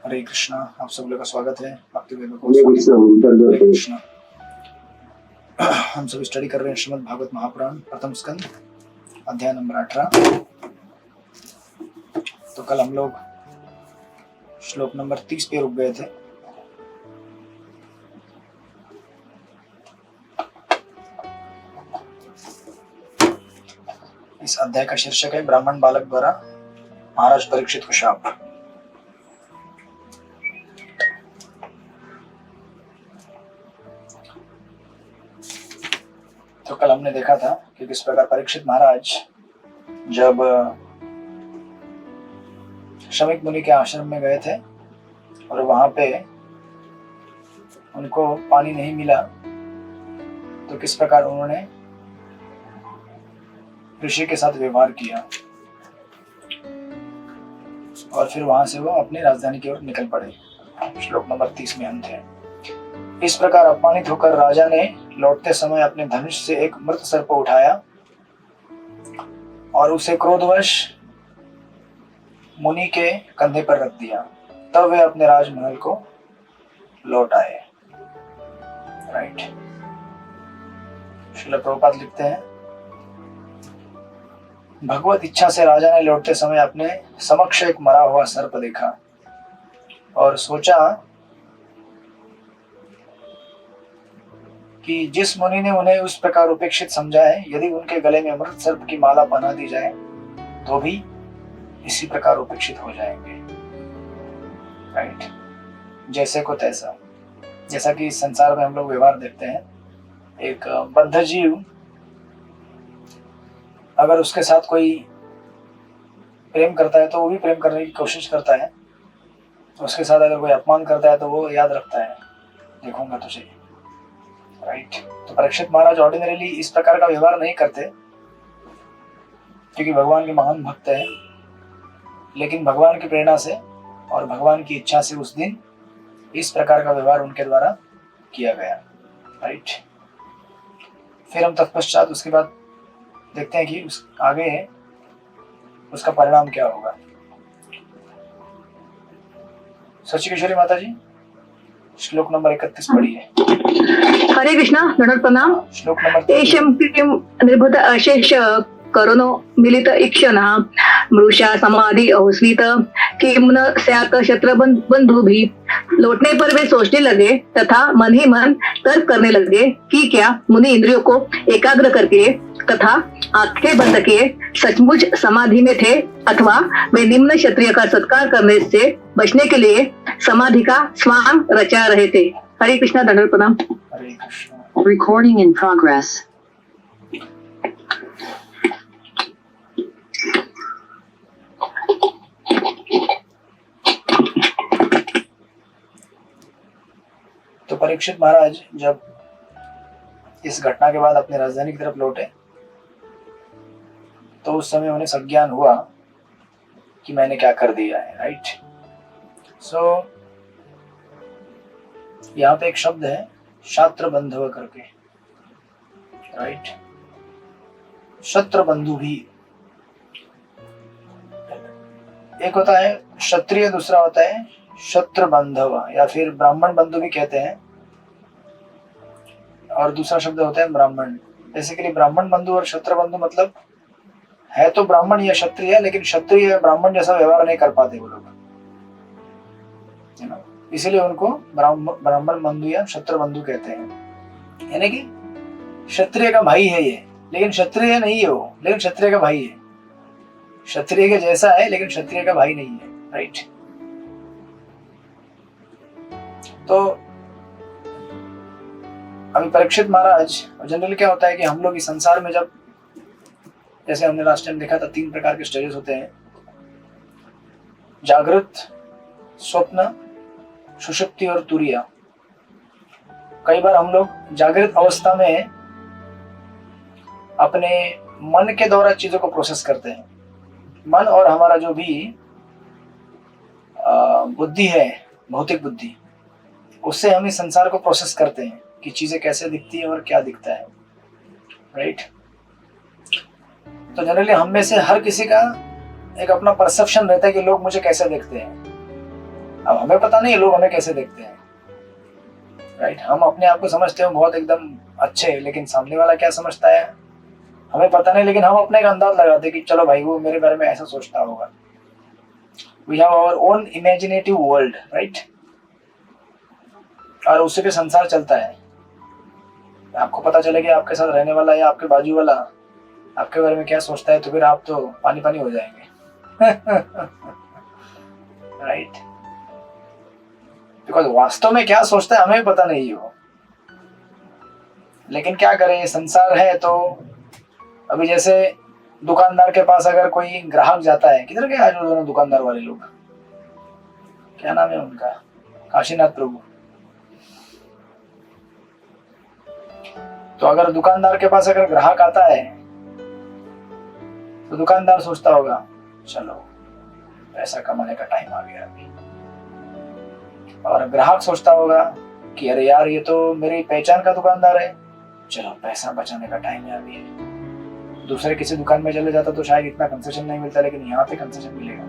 हरे कृष्णा। आप सब लोग का स्वागत है भक्ति वेद हरे कृष्णा। हम सब स्टडी कर रहे हैं श्रीमद् भागवत महापुराण प्रथम स्कंद अध्याय नंबर 18। तो कल हम लोग श्लोक नंबर 30 पे रुक गए थे। इस अध्याय का शीर्षक है ब्राह्मण बालक द्वारा महाराज परीक्षित को शाप। तो कल हमने देखा था कि किस प्रकार परीक्षित महाराज जब शमीक मुनि के आश्रम में गए थे और वहां पे उनको पानी नहीं मिला, तो किस प्रकार उन्होंने ऋषि के साथ व्यवहार किया और फिर वहां से वो अपनी राजधानी की ओर निकल पड़े। श्लोक नंबर 30 में अंत है। इस प्रकार अपमानित होकर राजा ने लौटते समय अपने धनुष से एक मृत सर्प उठाया और उसे क्रोधवश मुनि के कंधे पर रख दिया। तब वे अपने राजमहल को लौट आए। राइट। श्रील प्रभुपाद लिखते हैं, भगवत इच्छा से राजा ने लौटते समय अपने समक्ष एक मरा हुआ सर्प देखा और सोचा कि जिस मुनि ने उन्हें उस प्रकार उपेक्षित समझा है, यदि उनके गले में अमृत सर्प की माला पहना दी जाए तो भी इसी प्रकार उपेक्षित हो जाएंगे। राइट। जैसे को तैसा, जैसा कि इस संसार में हम लोग व्यवहार देखते हैं। एक बद्ध जीव अगर उसके साथ कोई प्रेम करता है तो वो भी प्रेम करने की कोशिश करता है, उसके साथ अगर कोई अपमान करता है तो वो याद रखता है, देखूंगा तुझे। राइट। तो परीक्षित महाराज ऑर्डिनरीली इस प्रकार का व्यवहार नहीं करते क्योंकि भगवान के महान भक्त है, लेकिन भगवान की प्रेरणा से और भगवान की इच्छा से उस दिन इस प्रकार का व्यवहार उनके द्वारा किया गया। राइट। फिर हम तत्पश्चात उसके बाद देखते हैं कि उस आगे उसका परिणाम क्या होगा। सची किशोरी माता जी श्लोक नंबर 31 पढ़िए। हरे कृष्णा। दंडवत प्रणाम। श्लोक नंबर एषं प्रियं निर्भुत अशेष करुणो मिलित इक्षणः मृषा समाधि अहोस्वित किम न स्यात् शत्रबंधुभिः। लौटने पर वे सोचने लगे तथा मन ही मन तर्क करने लगे कि क्या मुनि इंद्रियों को एकाग्र करके तथा आंखें बंद किए सचमुच समाधि में थे, अथवा वे निम्न क्षत्रिय का सत्कार करने से बचने के लिए समाधि का स्वांग रचा रहे थे। हरे कृष्णा। दंडवत प्रणाम। हरे कृष्णा। Recording in progress. तो परीक्षित महाराज जब इस घटना के बाद अपनी राजधानी की तरफ लौटे तो उस समय उन्हें संज्ञान हुआ कि मैंने क्या कर दिया है। राइट। सो यहाँ पे एक शब्द है शात्र बंधव करके। राइट। शत्रु बंधु भी एक होता है क्षत्रिय, दूसरा होता है शत्रु बंधव या फिर ब्राह्मण बंधु भी कहते हैं, और दूसरा शब्द होता है ब्राह्मण। बेसिकली ब्राह्मण बंधु और शत्रु बंधु मतलब है तो ब्राह्मण या क्षत्रिय, लेकिन क्षत्रिय या ब्राह्मण जैसा व्यवहार नहीं कर पाते वो लोग, है ना। इसीलिए उनको ब्राह्मण बंधु या शत्रु बंधु कहते हैं। यानी कि क्षत्रिय का भाई है ये, लेकिन क्षत्रिय नहीं है वो, लेकिन क्षत्रिय का भाई है। क्षत्रिय के जैसा है लेकिन क्षत्रिय का भाई नहीं है। राइट। तो अभी परीक्षित महाराज, जनरली क्या होता है कि हम लोग इस संसार में जब, जैसे हमने लास्ट टाइम देखा था, 3 प्रकार के स्टेजेस होते हैं, जागृत, स्वप्न, सुषुप्ति और तुरिया। कई बार हम लोग जागृत अवस्था में अपने मन के द्वारा चीजों को प्रोसेस करते हैं। मन और हमारा जो भी बुद्धि है, भौतिक बुद्धि, उससे हम इस संसार को प्रोसेस करते हैं कि चीजें कैसे दिखती है और क्या दिखता है। राइट। तो जनरली हम में से हर किसी का एक अपना परसेप्शन रहता है कि लोग मुझे कैसे देखते हैं। अब हमें पता नहीं लोग हमें कैसे देखते हैं, राइट। हम अपने आप को समझते हैं बहुत एकदम अच्छे, लेकिन सामने वाला क्या समझता है हमें पता नहीं, लेकिन हम अपने का अंदाज लगाते हैं कि चलो भाई वो मेरे बारे में ऐसा सोचता होगा। We have our own imaginative world, right. और उससे भी संसार चलता है। आपको पता चले कि आपके साथ रहने वाला या आपके बाजू वाला आपके बारे में क्या सोचता है, तो फिर आप तो पानी पानी हो जाएंगे। राइट। बिकॉज वास्तव में क्या सोचता है हमें भी पता नहीं हो, लेकिन क्या करें, ये संसार है। तो अभी जैसे दुकानदार के पास अगर कोई ग्राहक जाता है, किधर गए आज वो दोनों दुकानदार वाले लोग, क्या नाम है उनका, काशीनाथ प्रभु। तो अगर दुकानदार के पास अगर ग्राहक आता है तो दुकानदार सोचता होगा चलो पैसा कमाने का टाइम आ गया अभी, और ग्राहक सोचता होगा कि अरे यार ये तो मेरी पहचान का दुकानदार है, चलो पैसा बचाने का टाइम है अभी। दूसरे किसी दुकान में चले जाता तो शायद इतना कंसेशन नहीं मिलता, लेकिन यहाँ पे कंसेशन मिलेगा।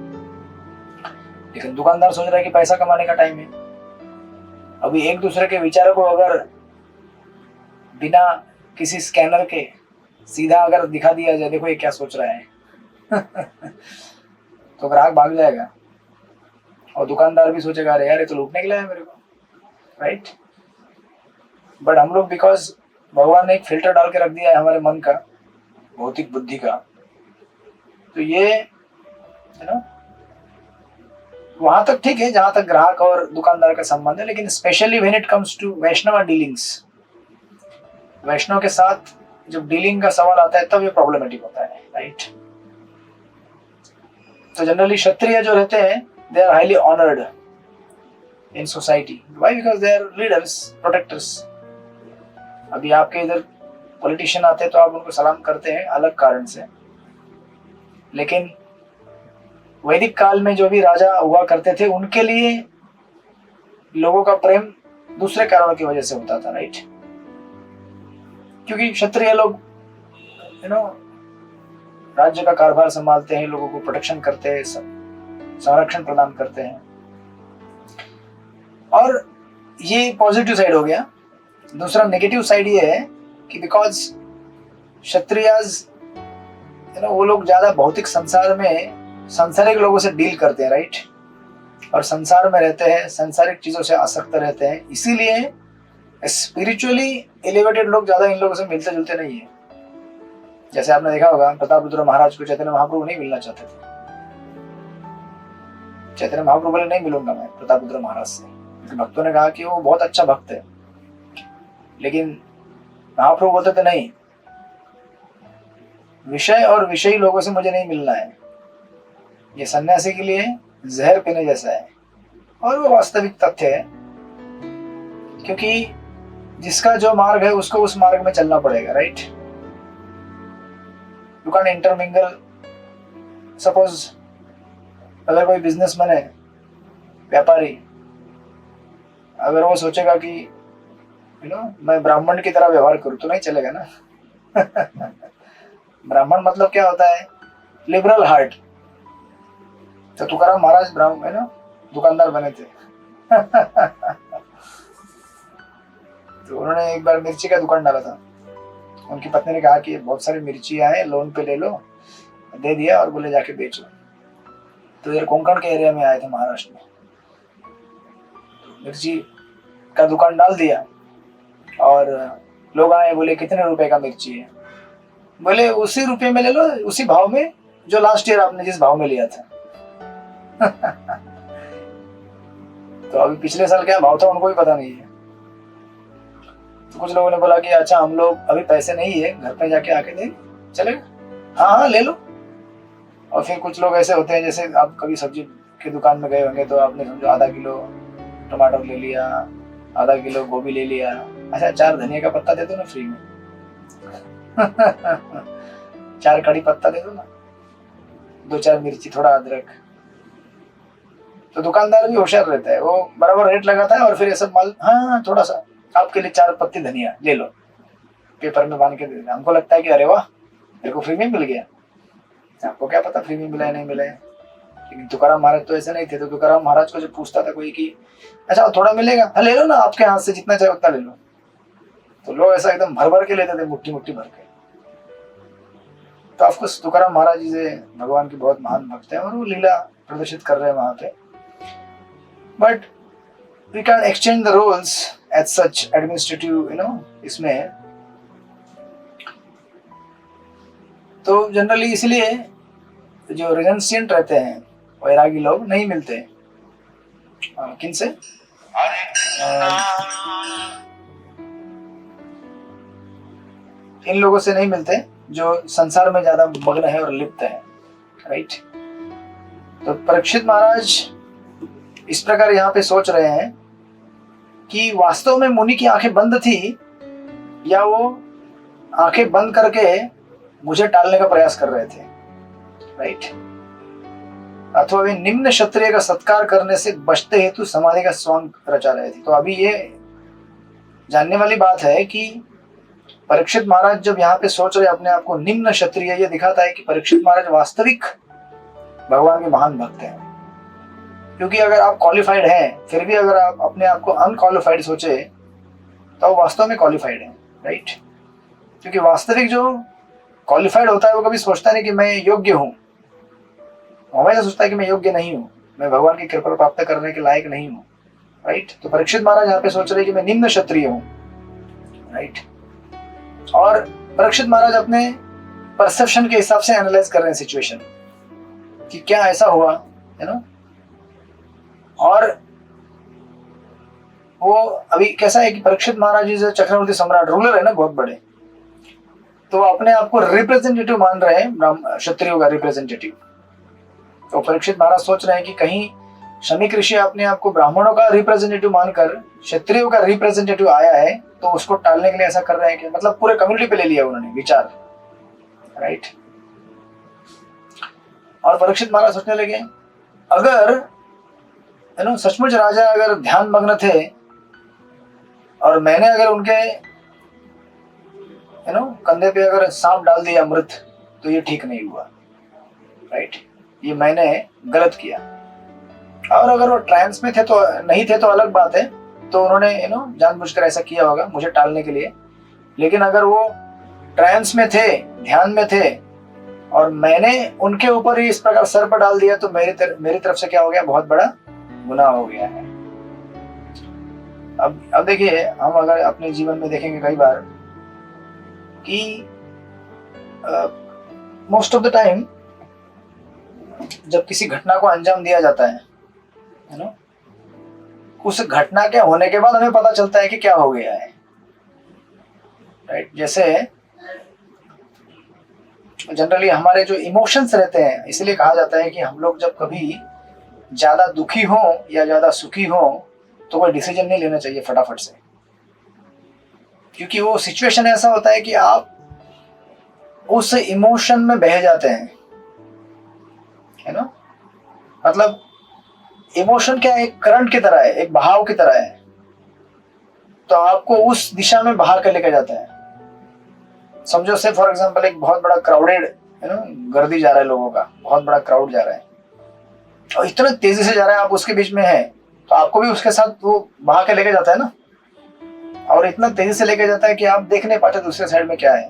लेकिन दुकानदार सोच रहा है कि पैसा कमाने का टाइम है। अभी एक दूसरे के विचारों को अगर बिना किसी स्कैनर के सीधा अगर दिखा दिया जाए, देखो ये क्या सोच रहा है, तो ग्राहक भाग जाएगा और दुकानदार भी सोचेगा अरे यार ये तो लूटने के लिए है मेरे को, राइट। बट हम लोग बिकॉज भगवान ने एक फिल्टर डाल के रख दिया है हमारे मन का, भौतिक बुद्धि का, तो ये वहां तक ठीक है जहां तक ग्राहक और दुकानदार का संबंध है। लेकिन specially when it comes to Vaishnav dealings, Vaishnav के साथ जब डीलिंग का सवाल आता है तब ये प्रॉब्लमेटिक होता है, राइट। तो जनरली क्षत्रिय जो रहते हैं they are highly honoured in society. Why? Because they are leaders, protectors. अभी आपके इधर पॉलिटिशियन आते हैं तो आप उनको सलाम करते हैं अलग कारण से, लेकिन वैदिक काल में जो भी राजा हुआ करते थे उनके लिए लोगों का प्रेम दूसरे कारणों की वजह से होता था, राइट। क्योंकि क्षत्रिय लोग राज्य का कारभार संभालते हैं, लोगों को प्रोटेक्शन करते हैं, संरक्षण प्रदान करते हैं। और ये पॉजिटिव साइड हो गया। दूसरा नेगेटिव साइड ये है कि बिकॉज क्षत्रियाज वो लोग ज्यादा भौतिक संसार में सांसारिक लोगों से डील करते हैं, राइट। और संसार में रहते हैं, सांसारिक चीजों से आसक्त रहते हैं, इसीलिए स्पिरिचुअली एलिवेटेड लोग ज्यादा इन लोगों से मिलते जुलते नहीं है। जैसे आपने देखा होगा प्रतापरुद्र महाराज को चैतन्य महाप्रभु नहीं मिलना चाहते थे। चैतन्य महाप्रभु बोले नहीं मिलूंगा मैं प्रतापरुद्र महाराज से, क्योंकि भक्तों ने कहा कि वो बहुत अच्छा भक्त है। लेकिन महाप्रभु बोलते थे नहीं, विषय और विषयी लोगों से मुझे नहीं मिलना है, ये सन्यासी के लिए जहर पीने जैसा है। और वो वास्तविक तथ्य है, क्योंकि जिसका जो मार्ग है उसको उस मार्ग में चलना पड़ेगा, right. You can intermingle. Suppose अगर कोई बिजनेसमैन है, व्यापारी, अगर वो सोचेगा कि मैं ब्राह्मण की तरह व्यवहार करूं तो नहीं चलेगा ना। ब्राह्मण मतलब क्या होता है? Liberal heart. तो तुकाराम महाराज ब्राह्मण दुकानदार बने थे। तो उन्होंने एक बार मिर्ची का दुकान डाला था। उनकी पत्नी ने कहा कि बहुत सारी मिर्चियां हैं, लोन पे ले लो, दे दिया और बोले जाके बेचो। तो इधर कोंकण के एरिया में आए थे, महाराष्ट्र में। तो मिर्ची का दुकान डाल दिया और लोग आए, बोले कितने रुपए का मिर्ची है? बोले उसी रुपये में ले लो, उसी भाव में जो लास्ट ईयर आपने जिस भाव में लिया था। तो अभी पिछले साल क्या भाव था उनको भी पता नहीं है। तो कुछ लोगों ने बोला कि अच्छा हम लोग अभी पैसे नहीं है, घर पे जाके आके दे चलेगा, हाँ हाँ ले लो। और फिर कुछ लोग ऐसे होते हैं, जैसे आप कभी सब्जी की दुकान में गए होंगे तो आपने समझो आधा किलो टमाटर ले लिया, आधा किलो गोभी ले लिया, अच्छा 4 धनिया का पत्ता दे दो ना फ्री में। 4 कड़ी पत्ता दे दो ना, 2-4 मिर्ची, थोड़ा अदरक। तो दुकानदार भी होशियार रहता है, वो बराबर रेट लगाता है और फिर ये सब माल, हाँ थोड़ा सा आपके लिए 4 पत्ती धनिया ले लो, पेपर में बांध के दे देता। हमको लगता है कि अरे वाह मेरे को फ्री में मिल गया। आपको क्या पता फ्री में मिला है नहीं मिला है, लेकिन तुकाराम महाराज तो ऐसे नहीं थे। तो तुकाराम महाराज को जब पूछता था कोई कि अच्छा थोड़ा मिलेगा, हाँ ले लो ना, आपके हाथ से जितना चाहे उतना ले लो, तो लोग ऐसा एकदम भर भर के लेते थे, मुट्ठी मुट्ठी भर के। तो ऑफकोर्स तुकाराम महाराज जी से भगवान के बहुत महान भक्त हैं और वो लीला प्रदर्शित कर रहे हैं वहां पे। But we can exchange the roles as such administrative इसमें। तो जनरली इसलिए जो रिजेंशियंट रहते हैं वैरागी लोग नहीं मिलते। किन से? इन लोगों से नहीं मिलते जो संसार में ज्यादा मग्न है और लिप्त है, राइट। तो परीक्षित महाराज इस प्रकार यहाँ पे सोच रहे हैं कि वास्तव में मुनि की आंखें बंद थी या वो आंखें बंद करके मुझे टालने का प्रयास कर रहे थे, राइट। अथवा वे निम्न क्षत्रिय का सत्कार करने से बचते हेतु समाधि का स्वांग रचा रहे थे। तो अभी ये जानने वाली बात है कि परीक्षित महाराज जब यहाँ पे सोच रहे अपने आप को निम्न क्षत्रिय, ये दिखाता है कि परीक्षित महाराज वास्तविक भगवान के महान भक्त हैं। क्योंकि अगर आप क्वालिफाइड हैं फिर भी अगर आप अपने आप को अनक्वालिफाइड सोचे तो वास्तव में क्वालिफाइड है, राइट। क्योंकि वास्तविक जो क्वालिफाइड होता है वो कभी सोचता नहीं कि मैं योग्य हूँ, हमेशा सोचता है कि मैं योग्य नहीं हूँ, मैं भगवान की कृपा प्राप्त करने के लायक नहीं हूँ, राइट। तो परीक्षित महाराज यहाँ पे सोच रहे कि मैं निम्न क्षत्रिय हूँ, राइट। और परीक्षित महाराज अपने परसेप्शन के हिसाब से एनालाइज कर रहे हैं सिचुएशन कि क्या ऐसा हुआ, और वो अभी कैसा है कि परीक्षित महाराज जी जो चक्रवर्ती सम्राट रूलर है ना बहुत बड़े, तो अपने आप को रिप्रेजेंटेटिव मान रहे हैं क्षत्रियों का रिप्रेजेंटेटिव। तो परीक्षित महाराज सोच रहे हैं कि कहीं शमीक ऋषि अपने आप को ब्राह्मणों का रिप्रेजेंटेटिव मानकर क्षत्रियों का रिप्रेजेंटेटिव आया है, तो उसको टालने के लिए ऐसा कर रहे हैं कि मतलब पूरे कम्युनिटी पे ले लिया उन्होंने विचार, राइट। और परीक्षित महाराज सोचने लगे अगर सचमुच राजा अगर ध्यान मग्न थे और मैंने अगर उनके कंधे पे अगर सांप डाल दिया मृत, तो ये ठीक नहीं हुआ, राइट। ये मैंने गलत किया। और अगर वो ट्रांस में थे तो नहीं थे तो अलग बात है, तो उन्होंने जानबूझकर ऐसा किया होगा मुझे टालने के लिए। लेकिन अगर वो ट्रांस में थे, ध्यान में थे, और मैंने उनके ऊपर ही इस प्रकार सर पर डाल दिया, तो मेरी तरफ से क्या हो गया, बहुत बड़ा गुनाह हो गया है। अब देखिए, हम अगर अपने जीवन में देखेंगे कई बार कि मोस्ट ऑफ द टाइम जब किसी घटना को अंजाम दिया जाता है उस घटना के होने के बाद हमें पता चलता है कि क्या हो गया है, राइट। जैसे जनरली हमारे जो इमोशंस रहते हैं, इसलिए कहा जाता है कि हम लोग जब कभी ज्यादा दुखी हो या ज्यादा सुखी हो तो कोई डिसीजन नहीं लेना चाहिए फटाफट से, क्योंकि वो सिचुएशन ऐसा होता है कि आप उस इमोशन में बह जाते हैं, है ना। मतलब इमोशन क्या है, एक करंट की तरह है, एक बहाव की तरह है, तो आपको उस दिशा में बहा कर लेके जाता है। समझो से फॉर एग्जांपल एक बहुत बड़ा क्राउडेड गर्दी जा रहा है, लोगों का बहुत बड़ा क्राउड जा रहा है और इतना तेजी से जा रहा है, आप उसके बीच में है, तो आपको भी उसके साथ वो बहा के लेके जाता है ना, और इतना तेजी से लेके जाता है कि आप देख नहीं पाते दूसरे साइड में क्या है।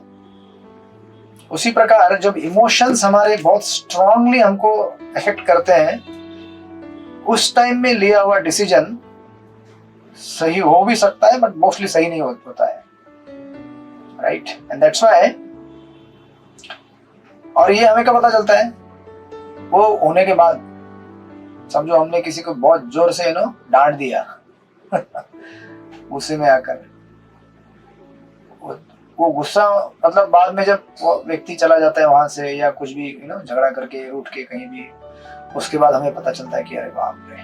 उसी प्रकार जब इमोशंस हमारे बहुत स्ट्रांगली हमको अफेक्ट करते हैं, उस टाइम में लिया हुआ डिसीजन सही हो भी सकता है बट मोस्टली सही नहीं होता है, राइट। एंड दैट्स व्हाई, और ये हमें कब पता चलता है, वो होने के बाद। समझो हमने किसी को बहुत जोर से डांट दिया गुस्से में आकर, वो गुस्सा मतलब बाद में जब वो व्यक्ति चला जाता है वहां से या कुछ भी झगड़ा करके उठ के कहीं भी, उसके बाद हमें पता चलता है कि अरे बाप रे,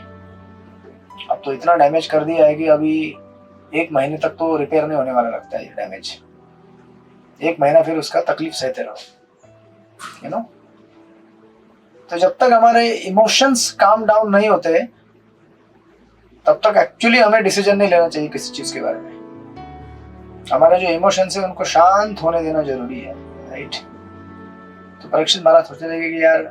अब तो इतना डैमेज कर दिया है कि अभी 1 महीने तक तो रिपेयर नहीं होने वाला लगता है ये डैमेज। 1 महीना फिर उसका तकलीफ सहते रहो, तो जब तक हमारे इमोशंस काम डाउन नहीं होते तब तक एक्चुअली हमें डिसीजन नहीं लेना चाहिए किसी चीज के बारे में। हमारे जो इमोशंस है उनको शांत होने देना जरूरी है, राइट। तो परीक्षित महाराज सोचने लगे कि यार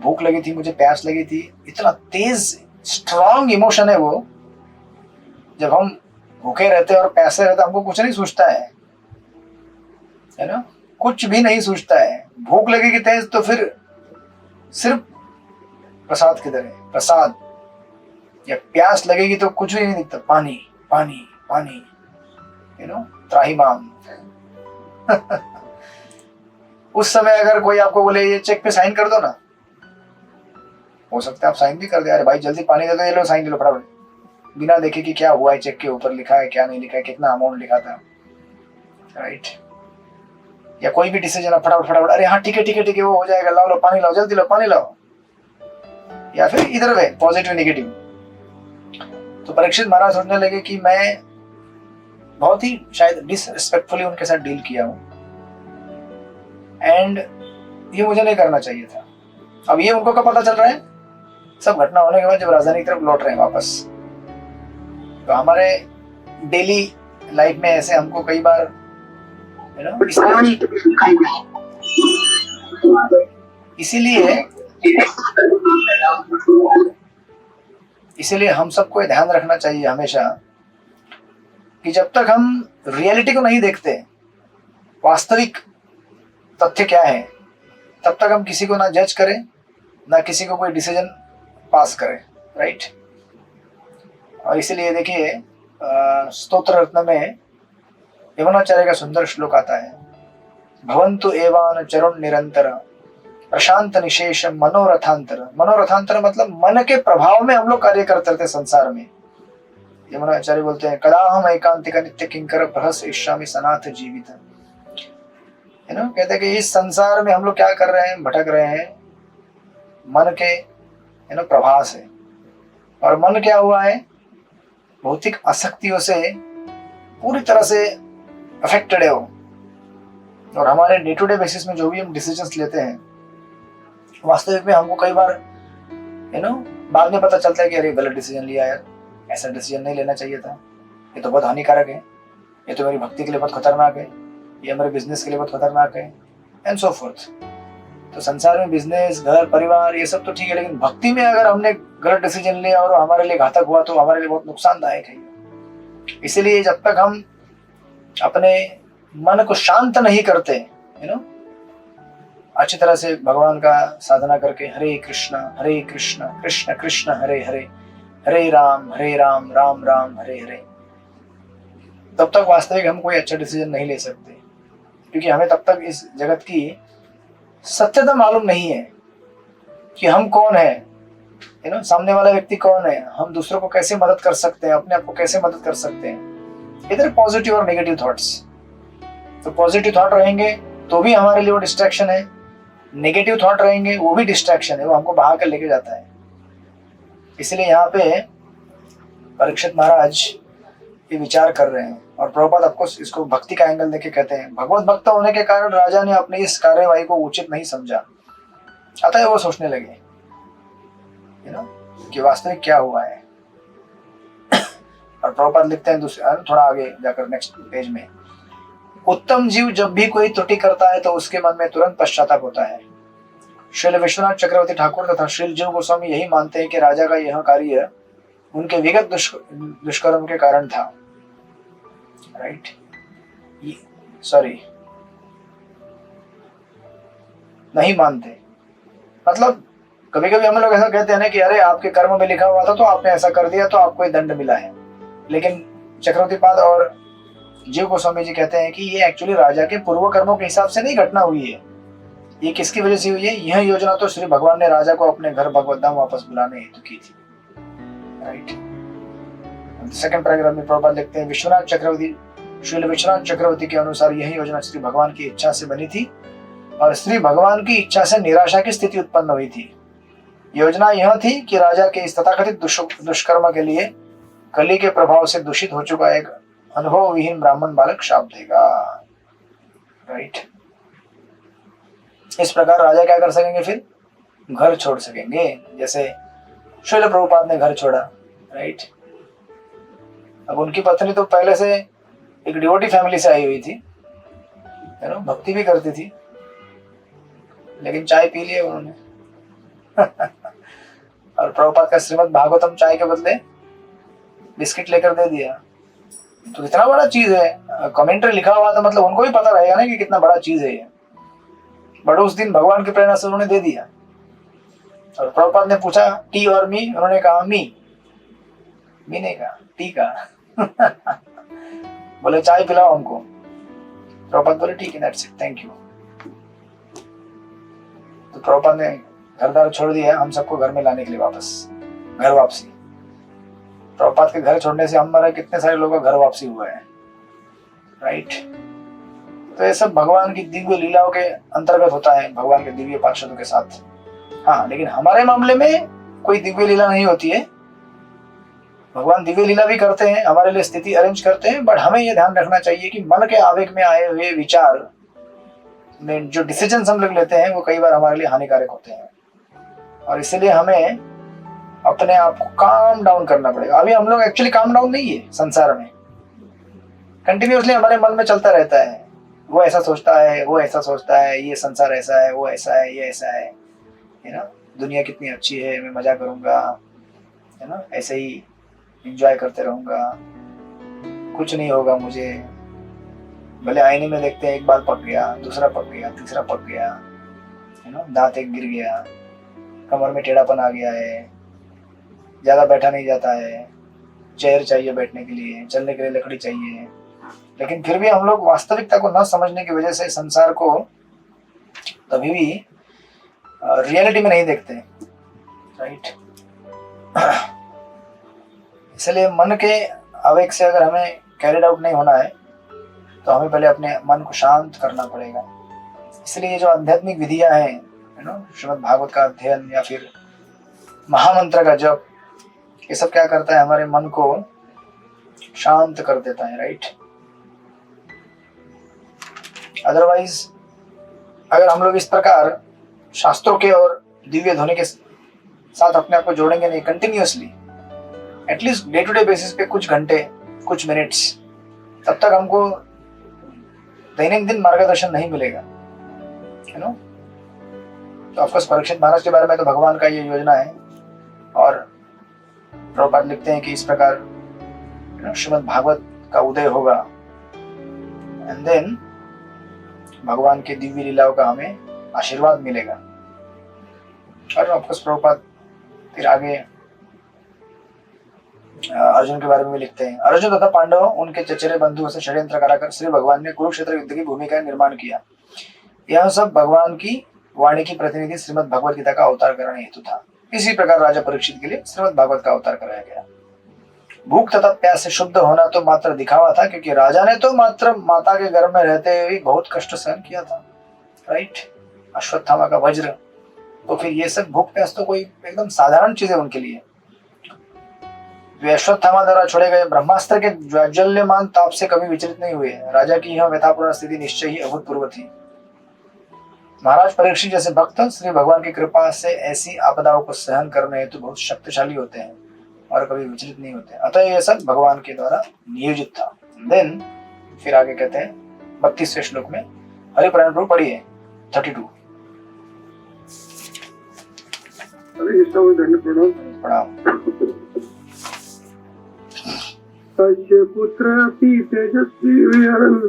भूख लगी थी, मुझे प्यास लगी थी, इतना तेज स्ट्रॉन्ग इमोशन है वो। जब हम भूखे रहते हैं और प्यासे रहते हैं, हमको कुछ नहीं सूझता है ना, कुछ भी नहीं सूझता है। भूख लगेगी तेज तो फिर सिर्फ प्रसाद किधर है, प्रसाद। या प्यास लगेगी तो कुछ भी नहीं दिखता, पानी पानी पानी, त्राहिमाम। उस समय अगर कोई आपको बोले ये चेक पे साइन कर दो ना, हो सकता है आप साइन भी कर दे, अरे भाई जल्दी पानी दे दो, ये लो साइन ले लो फटाफट, बिना देखे कि क्या हुआ है, चेक के ऊपर लिखा है क्या नहीं लिखा है, कितना अमाउंट लिखा था, राइट। या कोई भी डिसीजन फटाफट फटाफट, अरे हाँ ठीक है ठीक है ठीक है, वो हो जाएगा, लाओ लो पानी, लाओ जल्दी लो पानी लाओ। या फिर इधर वे पॉजिटिव नेगेटिव। तो परीक्षित महाराज सोचने लगे कि मैं बहुत ही शायद डिसरिस्पेक्टफुली उनके साथ डील किया हूं, एंड ये मुझे नहीं करना चाहिए था। अब ये उनको कब पता चल रहा है? सब घटना होने के बाद जब राजधानी की तरफ लौट रहे हैं वापस। तो हमारे डेली लाइफ में ऐसे हमको कई बार इसीलिए हम सबको ये ध्यान रखना चाहिए हमेशा कि जब तक हम रियलिटी को नहीं देखते, वास्तविक तथ्य क्या है, तब तक हम किसी को ना जज करें, ना किसी को कोई डिसीजन पास करें, राइट। और इसीलिए देखिए स्तोत्र रत्न में यमुनाचार्य का सुंदर श्लोक आता है, भवन्तु एवान चरुण निरंतर प्रशांत निशेष मनोरथांतर। मनोरथांतर मतलब मन के प्रभाव में हम लोग कार्य करते थे संसार में। यमुनाचार्य बोलते हैं, कदा हम एकांतिका नित्य किंकर प्रहस इष्यामि सनाथ जीवित। कहते हैं कि इस संसार में हम लोग क्या कर रहे हैं, भटक रहे हैं मन के प्रभाव से। और मन क्या हुआ है, भौतिक आसक्तियों से पूरी तरह से अफेक्टेड है वो। और हमारे डे टू डे बेसिस में जो भी हम डिसीजंस लेते हैं, वास्तविक में हमको कई बार बाद में पता चलता है कि अरे गलत डिसीजन लिया यार, ऐसा डिसीजन नहीं लेना चाहिए था, ये तो बहुत हानिकारक है, ये तो मेरी भक्ति के लिए बहुत खतरनाक है, ये हमारे बिजनेस के लिए बहुत खतरनाक है, एंड सो फोर्थ। तो संसार में बिजनेस, घर, परिवार ये सब तो ठीक है, लेकिन भक्ति में अगर हमने गलत डिसीजन लिया और हमारे लिए घातक हुआ तो हमारे लिए बहुत नुकसानदायक है। इसीलिए जब तक हम अपने मन को शांत नहीं करते, अच्छी तरह से भगवान का साधना करके हरे कृष्ण कृष्ण कृष्ण हरे हरे, हरे राम राम राम हरे हरे, तब तक वास्तविक हम कोई अच्छा डिसीजन नहीं ले सकते। क्योंकि हमें तब तक इस जगत की सत्यता मालूम नहीं है कि हम कौन है, सामने वाला व्यक्ति कौन है, हम दूसरों को कैसे मदद कर सकते हैं, अपने आप को कैसे मदद कर सकते हैं। इधर पॉजिटिव और नेगेटिव थॉट्स। तो पॉजिटिव थॉट रहेंगे तो भी हमारे लिए वो डिस्ट्रैक्शन है, नेगेटिव थॉट रहेंगे वो भी डिस्ट्रैक्शन है, वो हमको बहा कर लेके जाता है। इसलिए यहाँ पे परीक्षित महाराज ये विचार कर रहे हैं, और प्रभुपाद आपको इसको भक्ति का एंगल देके कहते हैं, भगवत भक्त होने के कारण राजा ने अपनी इस कार्यवाही को उचित नहीं समझा, अतः वो सोचने लगे कि वास्तविक क्या हुआ है। और प्रभुपाद लिखते हैं दूसरे थोड़ा आगे जाकर नेक्स्ट पेज में, उत्तम जीव जब भी कोई त्रुटि करता है तो उसके मन में तुरंत पश्चाताप होता है। श्रील विश्वनाथ चक्रवर्ती ठाकुर तथा श्रील जीव गोस्वामी यही मानते हैं कि राजा का यह कार्य उनके विगत दुष्कर्म के कारण था, राइट। सॉरी, नहीं मानते, मतलब कभी कभी हम लोग ऐसा कहते हैं ना कि अरे आपके कर्म में लिखा हुआ था तो आपने ऐसा कर दिया तो आपको ये दंड मिला है। लेकिन चक्रवर्ती पाद और जीव गोस्वामी जी कहते हैं कि ये एक्चुअली राजा के पूर्व कर्मों के हिसाब से नहीं घटना हुई है, ये किसकी वजह से हुई है, यह योजना तो श्री भगवान ने राजा को अपने घर भगवत धाम वापस बुलाने हेतु की थी, राइट। सेकंड पैराग्राफ में प्रभुपाद लिखते हैं, श्री विश्वनाथ चक्रवर्ती के अनुसार यह योजना श्री भगवान की इच्छा से बनी थी और श्री भगवान की इच्छा से निराशा की स्थिति उत्पन्न हुई थी। योजना यह थी कि राजा के इस तथाकथित दुष्कर्म के लिए कली के प्रभाव से दूषित हो चुका एक अनुभव विहीन ब्राह्मण बालक शाप देगा, राइट। इस प्रकार राजा क्या कर सकेंगे, फिर घर छोड़ सकेंगे, जैसे श्रील प्रभुपाद ने घर छोड़ा, राइट। अब उनकी पत्नी तो पहले से एक डिवोटी फैमिली से आई हुई थी, भक्ति भी करती थी, लेकिन चाय पी लिया उन्होंने, और प्रभुपाद का श्रीमद् भागवतम चाय के बदले बिस्किट लेकर दे दिया, तो इतना बड़ा चीज है। कमेंट्री लिखा हुआ था, मतलब उनको भी पता रहेगा ना कि कितना बड़ा चीज है ये, बट उस दिन भगवान की प्रेरणा से उन्होंने दे दिया। और प्रभुपाद ने पूछा टी और मी, उन्होंने कहा मी ने कहा टी का। बोले चाय पिलाओ हमको, प्रभुपाद बोले ठीक है, दैट्स इट, थैंक यू। तो प्रभुपाद ने घर द्वार छोड़ दिया हम सबको घर में लाने के लिए, वापस घर वापसी। प्रभुपाद के घर छोड़ने से हमारे कितने सारे लोगों का घर वापसी हुआ है, राइट। तो ये सब भगवान की दिव्य लीलाओं के अंतर्गत होता है, भगवान के दिव्य पार्षदों के साथ। हाँ, लेकिन हमारे मामले में कोई दिव्य लीला नहीं होती है। भगवान दिव्य लीला भी करते हैं, हमारे लिए स्थिति अरेंज करते हैं, बट हमें यह ध्यान रखना चाहिए कि मन के आवेग में आए हुए विचार में जो डिसीजन हम लोग लेते हैं वो कई बार हमारे लिए हानिकारक होते हैं, और इसलिए हमें अपने आप को काम डाउन करना पड़ेगा। अभी हम लोग एक्चुअली काम डाउन नहीं है, संसार में कंटिन्यूअसली हमारे मन में चलता रहता है, वो ऐसा सोचता है, वो ऐसा सोचता है, ये संसार ऐसा है, वो ऐसा है, ये ऐसा है ना, दुनिया कितनी अच्छी है, मैं मजा करूंगा, है ना, ऐसे ही एंजॉय करते रहूंगा, कुछ नहीं होगा मुझे। भले आईने में देखते हैं एक बाल पक गया, दूसरा पक गया, तीसरा पक गया, है ना, दांत एक गिर गया, कमर में टेढ़ापन आ गया है, ज्यादा बैठा नहीं जाता है, चेयर चाहिए बैठने के लिए, चलने के लिए लकड़ी चाहिए। लेकिन फिर भी हम लोग वास्तविकता को न समझने की वजह से संसार को कभी भी रियलिटी में नहीं देखते, राइट। इसलिए मन के आवेग से अगर हमें कैरिड आउट नहीं होना है तो हमें पहले अपने मन को शांत करना पड़ेगा। इसलिए ये जो आध्यात्मिक विधियां हैं, है ना, श्रीमद् भागवत का अध्ययन या फिर महामंत्र का जप, ये सब क्या करता है, हमारे मन को शांत कर देता है, राइट। अदरवाइज अगर हम लोग इस प्रकार शास्त्रों के और दिव्य ध्वनि के साथ अपने आप को जोड़ेंगे नहीं continuously, at least day to day basis पे कुछ घंटे, कुछ मिनट्स, तब तक हमको दैनिक मार्गदर्शन नहीं मिलेगा, है ना। तो ऑफकोर्स परीक्षित महाराज के बारे में तो भगवान का ये योजना है, और प्रभुपाद लिखते हैं कि इस प्रकार श्रीमद् भागवत का उदय होगा, एंड देन भगवान के दिव्य लीलाओं का हमें आशीर्वाद मिलेगा। और ऑफकोर्स प्रभुपाद फिर आगे अर्जुन के बारे में भी लिखते हैं, अर्जुन तथा पांडव उनके चचेरे बंधुओं से षड्यंत्र कराकर श्री भगवान ने कुरुक्षेत्र युद्ध की भूमि का निर्माण किया। यह सब भगवान की वाणी की प्रतिनिधि श्रीमद् भगवत गीता का अवतार कराने हेतु था। इसी प्रकार राजा परीक्षित के लिए श्रीमद् भागवत का अवतार कराया गया। भूख तथा प्यास से शुद्ध होना तो मात्र दिखावा था, क्योंकि राजा ने तो मात्र माता के गर्भ में रहते हुए बहुत कष्ट सहन किया था, राइट। अश्वत्थामा का वज्र, तो फिर ये सब भूख प्यास तो कोई एकदम साधारण चीज है उनके लिए। वे अश्वत्थामा द्वारा छोड़े गए ब्रह्मास्त्र के ज्वाज्वल्यमान ताप से कभी विचलित नहीं हुए। राजा की यह व्यथापूर्ण स्थिति निश्चय ही अभूतपूर्व थी। महाराज परीक्षित जैसे भक्त श्री भगवान की कृपा से ऐसी आपदाओं को सहन करने हेतु बहुत शक्तिशाली होते हैं और कभी विचलित नहीं होते। अतः यह सब भगवान के द्वारा नियोजित था। देन फिर आगे कहते हैं 32वें श्लोक में, हरिपुराण प्रभु पढ़िए 32। प्रणाम। तस्य पुत्रपि तेजस्वी विहरन्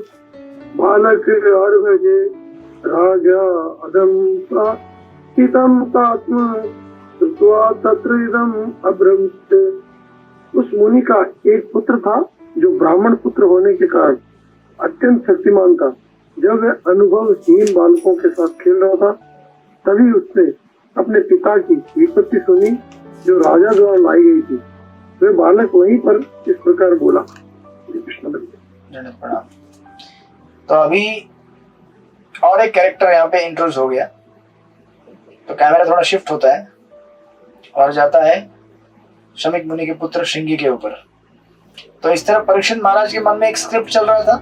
बालक अर्भजे राजा अदं हितं तात्मा कृत्वा तत्र इदम् अब्रवीत्। उस मुनि का एक पुत्र था जो ब्राह्मण पुत्र होने के कारण अत्यंत शक्तिमान था। जब वह अनुभवहीन बालकों के साथ खेल रहा था तभी उसने अपने पिता की विपत्ति सुनी जो राजा द्वारा लाई गई थी। वह बालक वहीं पर इस प्रकार बोला। कृष्ण प्रणाम। तो अभी और एक कैरेक्टर यहाँ पे इंट्रोड्यूस हो गया, तो कैमरा थोड़ा शिफ्ट होता है और जाता है शमीक मुनि के पुत्र श्रृंगी के ऊपर। तो इस तरह परीक्षित महाराज के मन में एक स्क्रिप्ट चल रहा था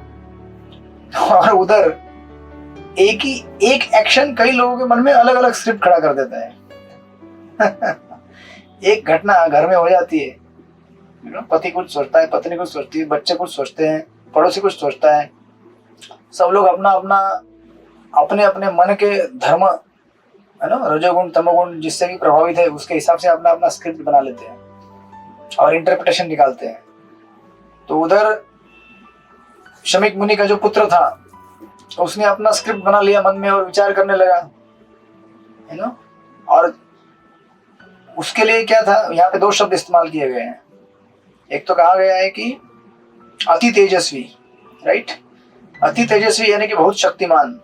और उधर एक एक्शन कई लोगों के मन में अलग अलग स्क्रिप्ट खड़ा कर देता है। एक घटना घर में हो जाती है, पति कुछ सोचता है, पत्नी कुछ सोचती है, बच्चे कुछ सोचते हैं, पड़ोसी कुछ सोचता है, सब लोग अपने अपने मन के धर्म है ना, रजोगुण तमोगुण जिससे भी प्रभावित है उसके हिसाब से अपना अपना स्क्रिप्ट बना लेते हैं और इंटरप्रिटेशन निकालते हैं। तो उधर शमीक मुनि का जो पुत्र था उसने अपना स्क्रिप्ट बना लिया मन में और विचार करने लगा, है ना। और उसके लिए क्या था, यहाँ पे दो शब्द इस्तेमाल किए गए हैं। एक तो कहा गया है कि अति तेजस्वी, राइट, अति तेजस्वी यानी कि बहुत शक्तिमान,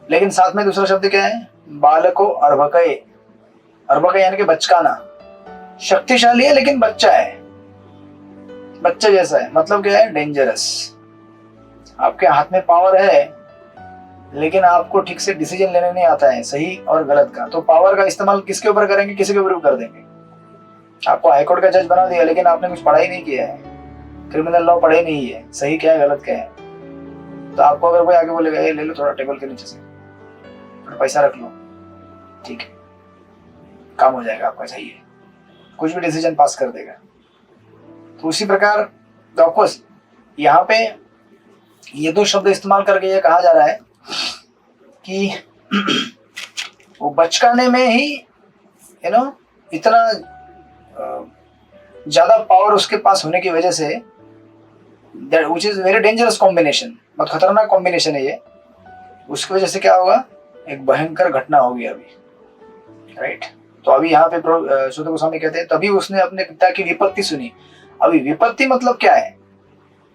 लेकिन साथ में दूसरा शब्द क्या है, बालको अर्भकय, अर्भकय यानी कि बचकाना, शक्तिशाली है लेकिन बच्चा है, बच्चा जैसा है। मतलब क्या है, डेंजरस। आपके हाथ में पावर है लेकिन आपको ठीक से डिसीजन लेने नहीं आता है सही और गलत का, तो पावर का इस्तेमाल किसके ऊपर करेंगे, किसी के ऊपर कर देंगे। आपको हाईकोर्ट का जज बना दिया लेकिन आपने कुछ पढ़ाई नहीं किया है, क्रिमिनल लॉ पढ़े नहीं है, सही क्या है गलत क्या है, तो आपको अगर कोई आगे बोलेगा ये ले लो थोड़ा टेबल के नीचे से, थोड़ा पैसा रख लो, ठीक है, काम हो जाएगा आपका, चाहिए कुछ भी डिसीजन पास कर देगा। तो उसी प्रकार ऑफकोर्स यहाँ पे ये दो शब्द इस्तेमाल करके ये कहा जा रहा है कि वो बचकाने में ही इतना ज्यादा पावर उसके पास होने की वजह से, that which is very dangerous combination, बहुत खतरनाक कॉम्बिनेशन है ये। उसकी वजह से क्या होगा, एक भयंकर घटना होगी अभी, राइट। तो अभी यहाँ पे सुत गोस्वामी कहते हैं तभी उसने अपने पिता की विपत्ति सुनी। अभी विपत्ति मतलब क्या है,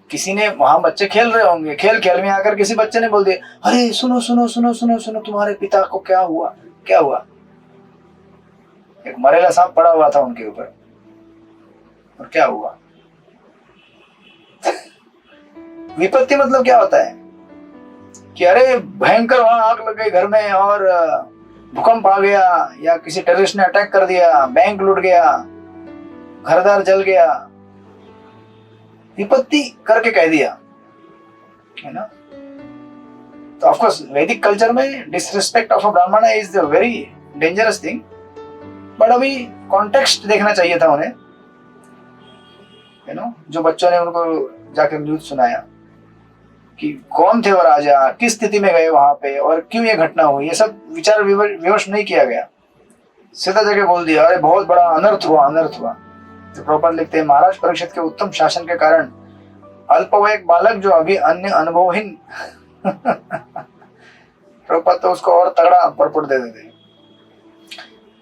किसी ने, वहां बच्चे खेल रहे होंगे, खेल खेल में आकर किसी बच्चे ने बोल दिया, अरे सुनो सुनो सुनो सुनो सुनो तुम्हारे पिता को क्या हुआ, क्या हुआ। एक मरेला सांप पड़ा हुआ था उनके ऊपर, और क्या हुआ। विपत्ति मतलब क्या होता है कि अरे भयंकर वहां आग लग गई घर में, और भूकंप आ गया, या किसी टेररिस्ट ने अटैक कर दिया, बैंक लूट गया, घरदार जल गया, विपत्ति करके कह दिया, है ना। तो ऑफ कोर्स वैदिक कल्चर में डिसरिस्पेक्ट ऑफ अ ब्राह्मण is the very dangerous thing, but अभी कॉन्टेक्स्ट देखना चाहिए था उन्हें, यू नो। जो बच्चों ने उनको जाकर न्यूज सुनाया कि कौन थे वो राजा, किस स्थिति में गए वहां पे, और क्यों ये घटना हुई, ये सब विचार विमर्श नहीं किया गया, सीधा जगह बोल दिया अरे बहुत बड़ा अनर्थ हुआ, अनर्थ हुआ। तो प्रभुपाद लिखते हैं, महाराज परीक्षित के उत्तम शासन के कारण अल्पवयस्क बालक जो अभी अन्य अनुभवहीन प्रभुपाद तो उसको और तगड़ा परपुट दे देते हैं।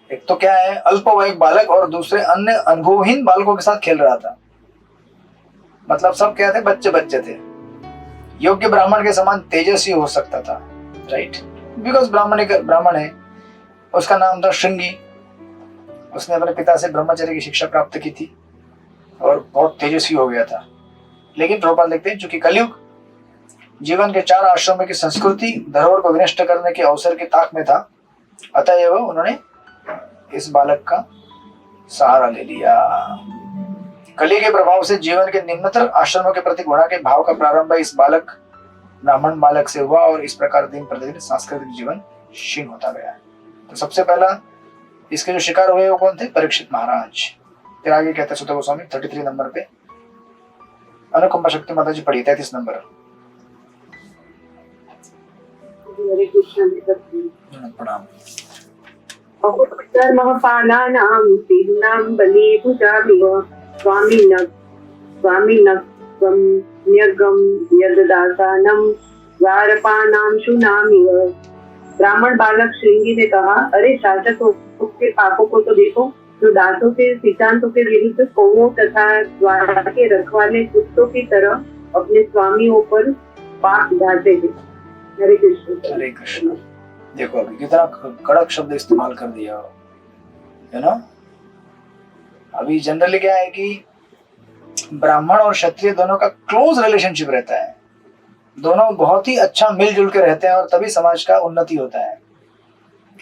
एक तो क्या है, अल्पवयस्क बालक, और दूसरे अन्य अनुभवहीन बालकों के साथ खेल रहा था। मतलब सब क्या थे, बच्चे बच्चे थे। योग्य ब्राह्मण के समान तेजस्वी हो सकता था, राइट, बिकॉज ब्राह्मण है। उसका नाम था श्रृंगी, उसने अपने पिता से ब्रह्मचर्य की शिक्षा प्राप्त की थी और बहुत तेजस्वी हो गया था। लेकिन प्रभुपाद लिखते हैं चूंकि कलयुग जीवन के 4 आश्रमों की संस्कृति धरोहर को विनष्ट करने के अवसर की ताक में था, अतएव उन्होंने इस बालक का सहारा ले लिया। कली के प्रभाव से जीवन के निम्नतर आश्रमों के प्रति घृणा के भाव का प्रारंभ इस बालक ब्राह्मण बालक से हुआ, और इस प्रकार दिन प्रतिदिन सांस्कृतिक जीवन क्षीण होता गया। तो सबसे पहला इसके जो शिकार हुए वो कौन थे, परीक्षित महाराज। फिर आगे कहते हैं सुत गोस्वामी 33 नंबर पे, अनुकंपा शक्ति माता जी पढ़ी 33 नंबर। हरे कृष्ण। प्रणाम। महपालानां तीर्णां बलिभुजामिव स्वामिनः सम्यगं यददासानं द्वारपानां शुनामिव। ब्राह्मण बालक श्रृंगी ने कहा, अरे शासकों के पापों को तो देखो, जो दासों के सिद्धांतों के विरुद्ध कौओं तथा द्वार के रखवाले कुत्तों की तरह अपने स्वामियों पर पाप ढाते हैं। हरे कृष्ण। हरे कृष्ण। देखो अभी कितना कड़क शब्द इस्तेमाल कर दिया, है ना। अभी जनरली क्या है कि ब्राह्मण और क्षत्रिय दोनों का क्लोज रिलेशनशिप रहता है, दोनों बहुत ही अच्छा मिलजुल के रहते हैं, और तभी समाज का उन्नति होता है।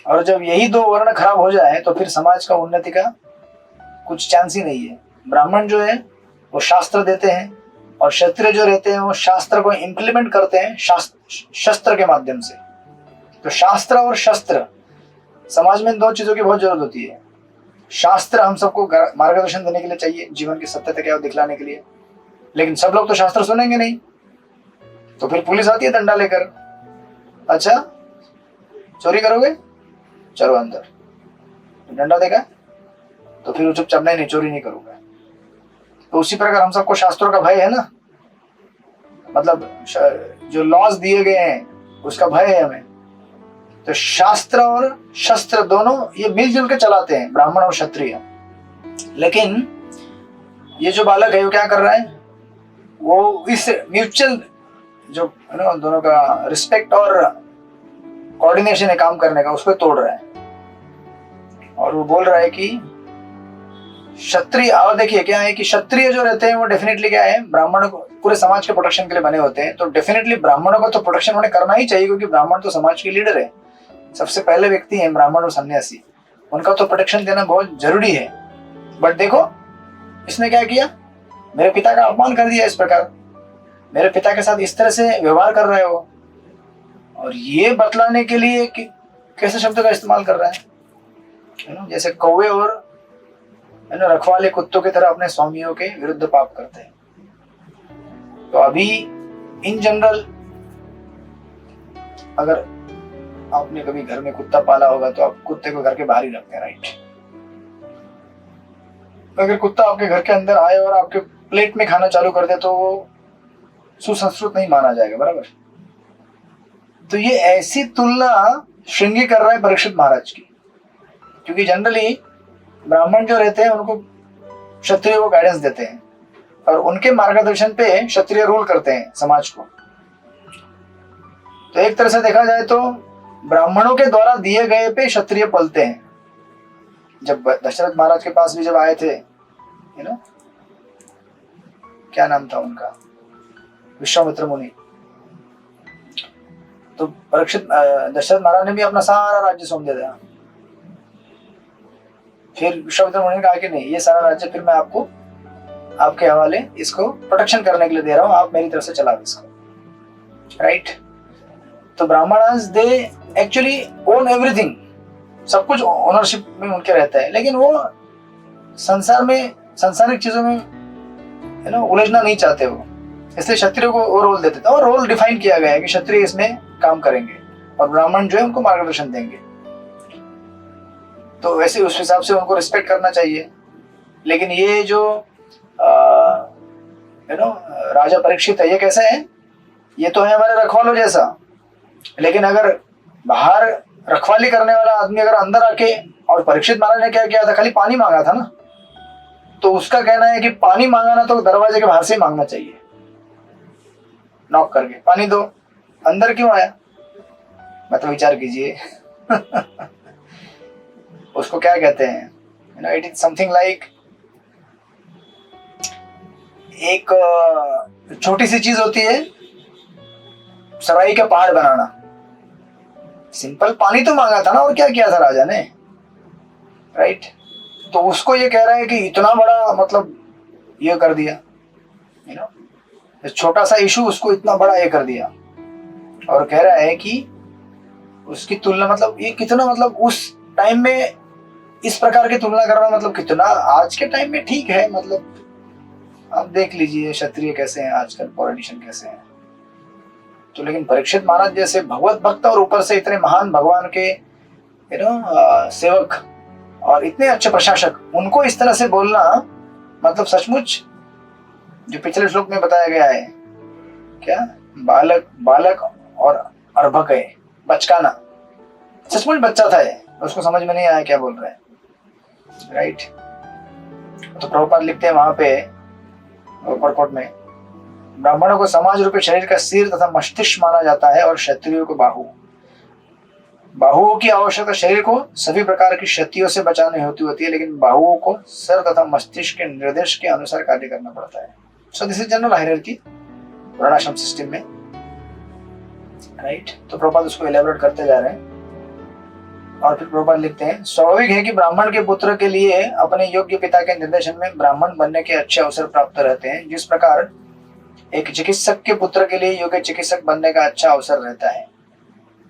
और जब यही दो वर्ण खराब हो जाए तो फिर समाज का उन्नति का कुछ चांस ही नहीं है। ब्राह्मण जो है वो शास्त्र देते हैं, और क्षत्रिय जो रहते हैं वो शास्त्र को इम्प्लीमेंट करते हैं शस्त्र के माध्यम से। तो शास्त्र और शस्त्र, समाज में 2 चीजों की बहुत जरूरत होती है। शास्त्र हम सबको मार्गदर्शन देने के लिए चाहिए, जीवन की सत्यता क्या है दिखलाने के लिए, लेकिन सब लोग तो शास्त्र सुनेंगे नहीं, तो फिर पुलिस आती है डंडा लेकर, अच्छा चोरी करोगे, चलो अंदर, डंडा देगा तो फिर वो चुपचाप नहीं चोरी नहीं करूंगा। तो उसी प्रकार हम सबको शास्त्रों का भय है ना, मतलब जो लॉज दिए गए हैं उसका भय है हमें। तो शास्त्र और शस्त्र दोनों ये मिलजुल के चलाते हैं, ब्राह्मण और क्षत्रिय। लेकिन ये जो बालक है वो क्या कर रहा है, वो इस म्यूचुअल जो है ना दोनों का रिस्पेक्ट और कोऑर्डिनेशन है काम करने का, उसको तोड़ रहा है। और वो बोल रहा है कि क्षत्रिय, और देखिए क्या है कि क्षत्रिय जो रहते हैं वो डेफिनेटली क्या है, ब्राह्मणों को पूरे समाज के प्रोटेक्शन के लिए बने होते हैं। तो डेफिनेटली ब्राह्मणों को तो प्रोटेक्शन उन्हें करना ही चाहिए, क्योंकि ब्राह्मण तो समाज के लीडर है, सबसे पहले व्यक्ति है ब्राह्मण और सन्यासी, उनका तो प्रोटेक्शन देना बहुत जरूरी है। बट देखो इसने क्या किया, मेरे पिता का अपमान कर दिया, इस प्रकार मेरे पिता के साथ इस तरह से व्यवहार कर रहे हो। और ये बतलाने के लिए कि कैसे शब्द का इस्तेमाल कर रहा है ना, जैसे कौवे और है ना रखवाले कुत्तों की तरह अपने स्वामियों के विरुद्ध पाप करते हैं। तो अभी इन जनरल अगर आपने कभी घर में कुत्ता पाला होगा तो आप कुत्ते को घर के बाहर ही रखते हैं, राइट। अगर कुत्ता आपके घर के अंदर आए और आपके प्लेट में खाना चालू कर दे तो वो सुसंस्कृत नहीं माना जाएगा, बराबर। तो ये ऐसी तुलना श्रृंगी कर रहा है परीक्षित महाराज की, क्योंकि जनरली ब्राह्मण जो रहते हैं उनको क्षत्रिय को गाइडेंस देते हैं और उनके मार्गदर्शन पे क्षत्रिय रूल करते हैं समाज को। तो एक तरह से देखा जाए तो ब्राह्मणों के द्वारा दिए गए पे क्षत्रिय पलते हैं। जब दशरथ महाराज के पास भी जब आए थे, यू नो क्या नाम था उनका, विश्वामित्र मुनि, तो परीक्षित दशरथ महाराज ने भी अपना सारा राज्य सौंप दिया था। फिर विश्वामित्र मुनि ने कहा कि नहीं, ये सारा राज्य फिर मैं आपको आपके हवाले इसको प्रोटेक्शन करने के लिए दे रहा हूं, आप मेरी तरफ से चलाओ इसको, राइट। तो Brahmanas they actually own everything, सब कुछ ओनरशिप में उनके रहता है, लेकिन वो संसार में सांसारिक चीजों में है ना उलझना नहीं चाहते वो, इसलिए क्षत्रिय को वो रोल देते थे और रोल डिफाइन किया गया है कि क्षत्रिय इसमें काम करेंगे और ब्राह्मण जो है उनको मार्गदर्शन देंगे। तो वैसे उस हिसाब से उनको रिस्पेक्ट करना चाहिए। लेकिन ये जो राजा परीक्षित है, ये कैसे है, ये तो है हमारे रखवालों जैसा, लेकिन अगर बाहर रखवाली करने वाला आदमी अगर अंदर आके, और परीक्षित महाराज ने क्या किया था, खाली पानी मांगा था ना, तो उसका कहना है कि पानी मांगा ना तो दरवाजे के बाहर से ही मांगना चाहिए, नॉक करके पानी दो, अंदर क्यों आया, मतलब विचार कीजिए। उसको क्या कहते हैं, इट इज समथिंग लाइक, एक छोटी सी चीज होती है सराई का पहाड़ बनाना। सिंपल पानी तो मांगा था ना, और क्या किया था राजा ने, राइट। तो उसको ये कह रहा है कि इतना बड़ा मतलब ये कर दिया, छोटा सा इशू उसको इतना बड़ा ये कर दिया, और कह रहा है कि उसकी तुलना, मतलब ये कितना, मतलब उस टाइम में इस प्रकार की तुलना करना, मतलब कितना आज के टाइम में ठीक है, मतलब आप देख लीजिए क्षत्रिय कैसे हैं आजकल, पॉलिटिशियन कैसे हैं। तो लेकिन परीक्षित महाराज जैसे भगवत भक्त और ऊपर से इतने महान भगवान के सेवक और इतने अच्छे प्रशासक, उनको इस तरह से बोलना, मतलब सचमुच जो पिछले श्लोक में बताया गया है, क्या बालक बालक और अर्भक है, बचकाना, सचमुच बच्चा था ये, उसको समझ में नहीं आया क्या बोल रहे हैं, राइट। तो प्रभुपाद लिखते हैं वहां पे परकोट में, ब्राह्मणों को समाज रूपी शरीर का सिर तथा मस्तिष्क माना जाता है और क्षत्रियों को बाहु। बाहुओं की आवश्यकता शरीर को सभी प्रकार की क्षतियों से बचाने होती है, लेकिन बाहुओं को सर तथा मस्तिष्क के निर्देश के अनुसार कार्य करना पड़ता है। So this is general hierarchy वर्णाश्रम सिस्टम में, राइट। तो प्रभुपाद उसको एलैबोरेट करते जा रहे हैं। और फिर प्रभुपाद लिखते हैं, स्वाभाविक है कि ब्राह्मण के पुत्र के लिए अपने योग्य पिता के निर्देशन में ब्राह्मण बनने के अच्छे अवसर प्राप्त रहते हैं, जिस प्रकार एक चिकित्सक के पुत्र के लिए योग्य चिकित्सक बनने का अच्छा अवसर रहता है।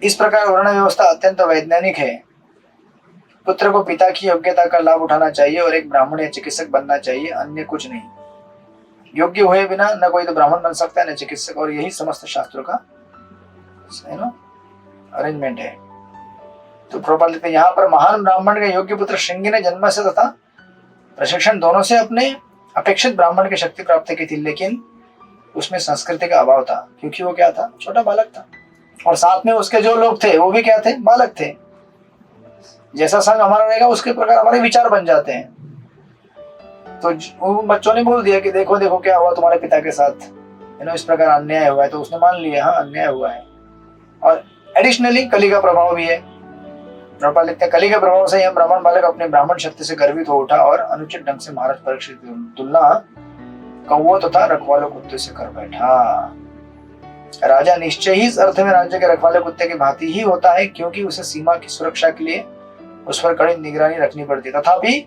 इस प्रकार वर्ण व्यवस्था अत्यंत वैज्ञानिक है। पुत्र को पिता की योग्यता का लाभ उठाना चाहिए और एक ब्राह्मण या चिकित्सक बनना चाहिए, अन्य कुछ नहीं। योग्य हुए बिना न कोई तो ब्राह्मण बन सकता है न चिकित्सक, और यही समस्त शास्त्रों का अरेंजमेंट है। तो प्रभुपाद लिखते हैं यहाँ पर महान ब्राह्मण के योग्य पुत्र श्रृंगी ने जन्म से तथा प्रशिक्षण दोनों से अपने अपेक्षित ब्राह्मण की शक्ति प्राप्त की थी, लेकिन उसमें संस्कृति का अभाव था, क्योंकि वो क्या था, छोटा बालक था, और साथ में उसके जो लोग थे वो भी क्या थे, बालक थे। जैसा संग हमारा रहेगा उसके प्रकार हमारे विचार बन जाते हैं। तो बच्चों ने बोल दिया कि देखो देखो क्या हुआ तुम्हारे पिता के साथ, इस प्रकार अन्याय हुआ है, तो उसने मान लिया हाँ अन्याय हुआ है। और एडिशनली कली का प्रभाव भी है। प्रभुपाद लिखते हैं कली के प्रभाव से यह ब्राह्मण बालक अपने ब्राह्मण शक्ति से गर्वित हो उठा और अनुचित ढंग से महाराज परीक्षित की तुलना कौओं तथा रखवाले कुत्ते से कर बैठा। राजा निश्चय ही इस अर्थ में राज्य के रखवाले कुत्ते की भांति ही होता है, क्योंकि उसे सीमा की सुरक्षा के लिए उस पर कड़ी निगरानी रखनी पड़ती है, तथापि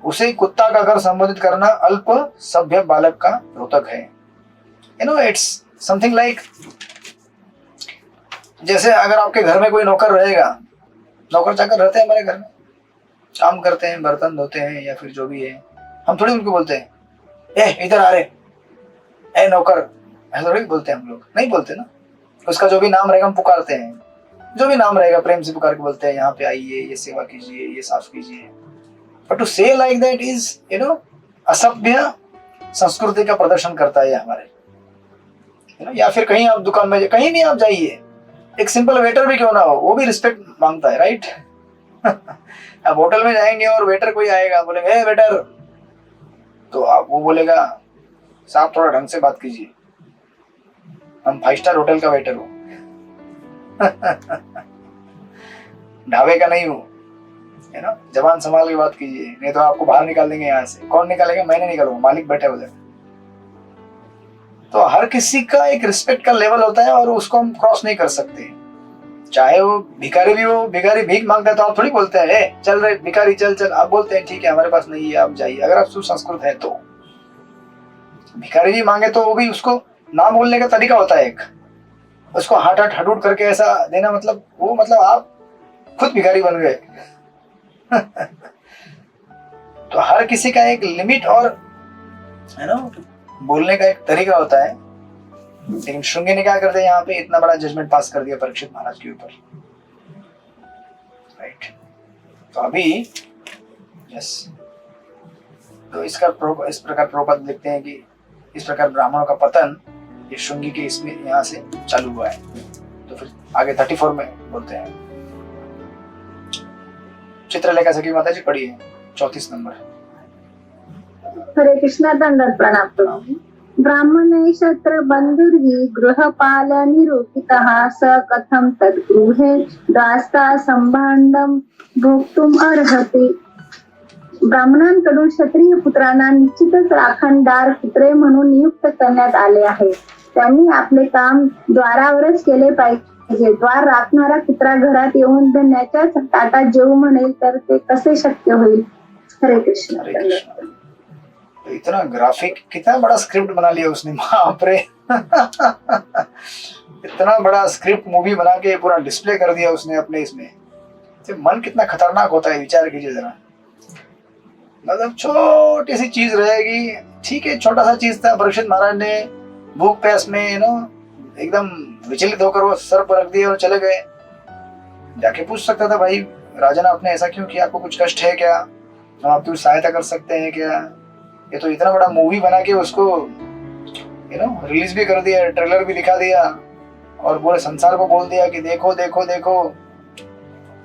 उसे कुत्ता का कर संबोधित करना अल्प सभ्य बालक का रोतक है। इट्स समथिंग लाइक, जैसे अगर आपके घर में कोई नौकर रहेगा, नौकर चाकर रहते हैं हमारे घर में, काम करते हैं, बर्तन धोते हैं या फिर जो भी है, हम थोड़ी उनको बोलते हैं ए इधर आ रे, ए नौकर, ऐसा थोड़ी बोलते हैं हम लोग, नहीं बोलते ना। उसका जो भी नाम रहेगा हम पुकारते हैं, जो भी नाम रहेगा प्रेम से पुकार के बोलते हैं, यहाँ पे आइए, ये सेवा कीजिए, ये साफ कीजिए। बट टू से लाइक दैट इज असभ्य संस्कृति का प्रदर्शन करता है हमारे। या फिर कहीं आप दुकान में कहीं नहीं आप जाइए, एक सिंपल वेटर भी क्यों ना हो, वो भी रिस्पेक्ट मांगता है, राइट। अब होटल में जाएंगे और वेटर कोई आएगा, बोलेंगे ए वेटर, तो आप वो बोलेगा साहब थोड़ा ढंग से बात कीजिए, हम 5 स्टार होटल का वेटर हूँ, ढाबे का नहीं हूँ, जबान संभाल के बात कीजिए, नहीं तो आपको बाहर निकाल देंगे यहाँ से। कौन निकालेगा? मैंने निकालूंगा, मालिक बैठे उधर। तो हर किसी का एक रिस्पेक्ट का लेवल होता है और उसको हम क्रॉस नहीं कर सकते। चाहे वो भिखारी भी हो, भिखारी भीख मांगता है तो आप थोड़ी बोलते हैं चल रहे भिखारी चल चल, आप बोलते हैं ठीक है हमारे पास नहीं है आप जाइए, अगर आप सुसंस्कृत है तो। भिखारी भी मांगे तो वो भी उसको ना बोलने का तरीका होता है एक, उसको हाथ हटूट करके ऐसा देना, मतलब वो मतलब आप खुद भिखारी बन गए। तो हर किसी का एक लिमिट और बोलने का एक तरीका होता है। लेकिन श्रृंगी ने क्या कर दिया, यहाँ पे इतना बड़ा जजमेंट पास कर दिया परीक्षित महाराज के ऊपर, राइट। तो अभी यस, तो इस प्रकार प्रभुपाद लिखते हैं कि इस प्रकार ब्राह्मणों का पतन ये श्रृंगी के इसमें यहाँ से चालू हुआ है। तो फिर आगे 34 में बोलते हैं, चित्रलेखा सखी माता जी पढ़िए 34 नंबर। हरे कृष्णा, दंडवत प्रणाम प्रभु। ब्राह्मणे शत्र बंधुर्हि गृहपाल निरूपितः स कथम तद्गृहे दास्ता संभांडम भोक्तुम अर्हति। ब्राह्मणांकडून क्षत्रिय पुत्रांना निश्चितच राखणदार कुत्रे म्हणून नियुक्त करण्यात आले आहे। त्यांनी आपले काम द्वारावरच केले पाहिजे। द्वार राखणारा कुत्रा घरात येऊन धन्याच्या ताटात जेवू म्हणेल तर ते कसे शक्य होईल? हरे कृष्ण। हरे कृष्ण। तो इतना ग्राफिक, कितना बड़ा स्क्रिप्ट बना लिया उसने, बाप रे। इतना बड़ा स्क्रिप्ट मूवी बना के पूरा डिस्प्ले कर दिया उसने अपने इसमें। तो मन कितना खतरनाक होता है, विचार कीजिए जरा। मतलब छोटी सी चीज रहेगी, ठीक है, छोटा सा चीज था, परीक्षित महाराज ने भूख प्यास में एकदम विचलित होकर वो सर पर रख दिए और चले गए। जाके पूछ सकता था, भाई राजा ने आपने ऐसा क्यों किया, आपको कुछ कष्ट है क्या, हम आपकी सहायता कर सकते हैं क्या। ये तो इतना बड़ा मूवी बना के उसको रिलीज भी कर दिया, ट्रेलर भी दिखा दिया और पूरे संसार को बोल दिया कि देखो देखो देखो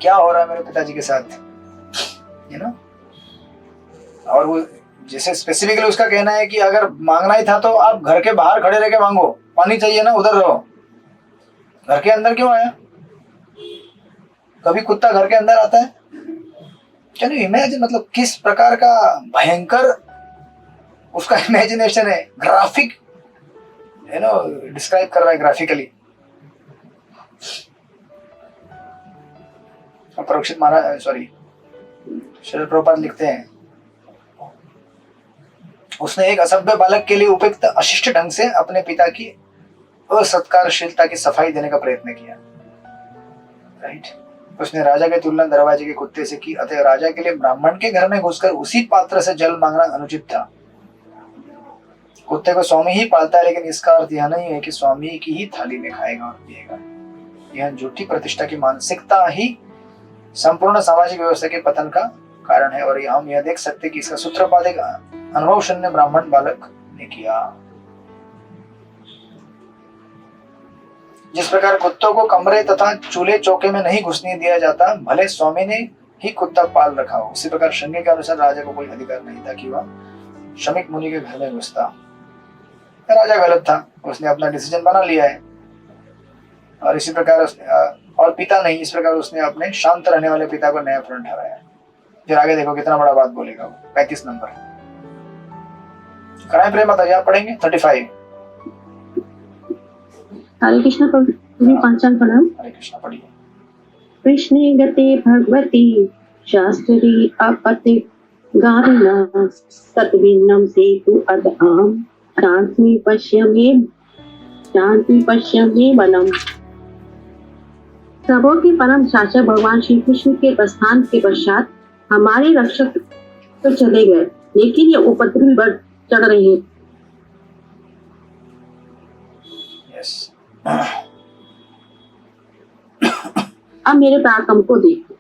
क्या हो रहा है मेरे पिताजी के साथ। और वो जैसे स्पेसिफिकली उसका कहना है कि अगर मांगना ही था तो आप घर के बाहर खड़े रह के मांगो, पानी चाहिए ना उधर रहो, घर के अंदर क्यों आया? कभी कुत्ता घर के अंदर आता है? कैन यू इमेजिन, मतलब किस प्रकार का भयंकर उसका इमेजिनेशन है, ग्राफिक डिस्क्राइब कर रहा है ग्राफिकली। परीक्षित महाराज श्रील प्रभुपाद लिखते हैं, उसने एक असभ्य बालक के लिए उपयुक्त अशिष्ट ढंग से अपने पिता की असत्कारशीलता की सफाई देने का प्रयत्न किया, राइट। उसने राजा की तुलना दरवाजे के कुत्ते से की, अतः राजा के लिए ब्राह्मण के घर में घुसकर उसी पात्र से जल मांगना अनुचित था। कुत्ते को स्वामी ही पालता है, लेकिन इसका अर्थ यह नहीं है कि स्वामी की ही थाली में खाएगा और पिएगा। यह झूठी प्रतिष्ठा की मानसिकता ही संपूर्ण सामाजिक व्यवस्था के पतन का कारण है। और हम यह देख सकते कि इसका सूत्रपात एक अनुभव शून्य ब्राह्मण बालक ने किया। जिस प्रकार कुत्तों को कमरे तथा चूल्हे चौके में नहीं घुसने दिया जाता, भले स्वामी ने ही कुत्ता पाल रखा हो, उसी प्रकार श्रृंगी के अनुसार राजा को कोई अधिकार नहीं था कि वह श्रमिक मुनि के घर में घुसता। राजा गलत था, उसने अपना डिसीजन बना लिया है। और इसी प्रकार और पिता नहीं, इस प्रकार उसने अपने शांत रहने वाले पिता को नया फ्रंट ठहराया। फिर आगे देखो कितना बड़ा बात बोलेगा वो। 35 नंबर कराए प्रेम माता जी, आप पढ़ेंगे 35। हरे कृष्ण प्रभु पंचांग प्रणाम। हरे कृष्ण पढ़िए। कृष्णे गते भगवती शास्त्री अपते गाविना सतविन्नम सेतु अदआम शांति पश्य में बलम। सबों के परम शासक भगवान श्री कृष्ण के प्रस्थान के पश्चात हमारे रक्षक तो चले गए, लेकिन ये उपद्रवी बढ़ चढ़ रहे हैं। यस। अब मेरे पराक्रम को देखो।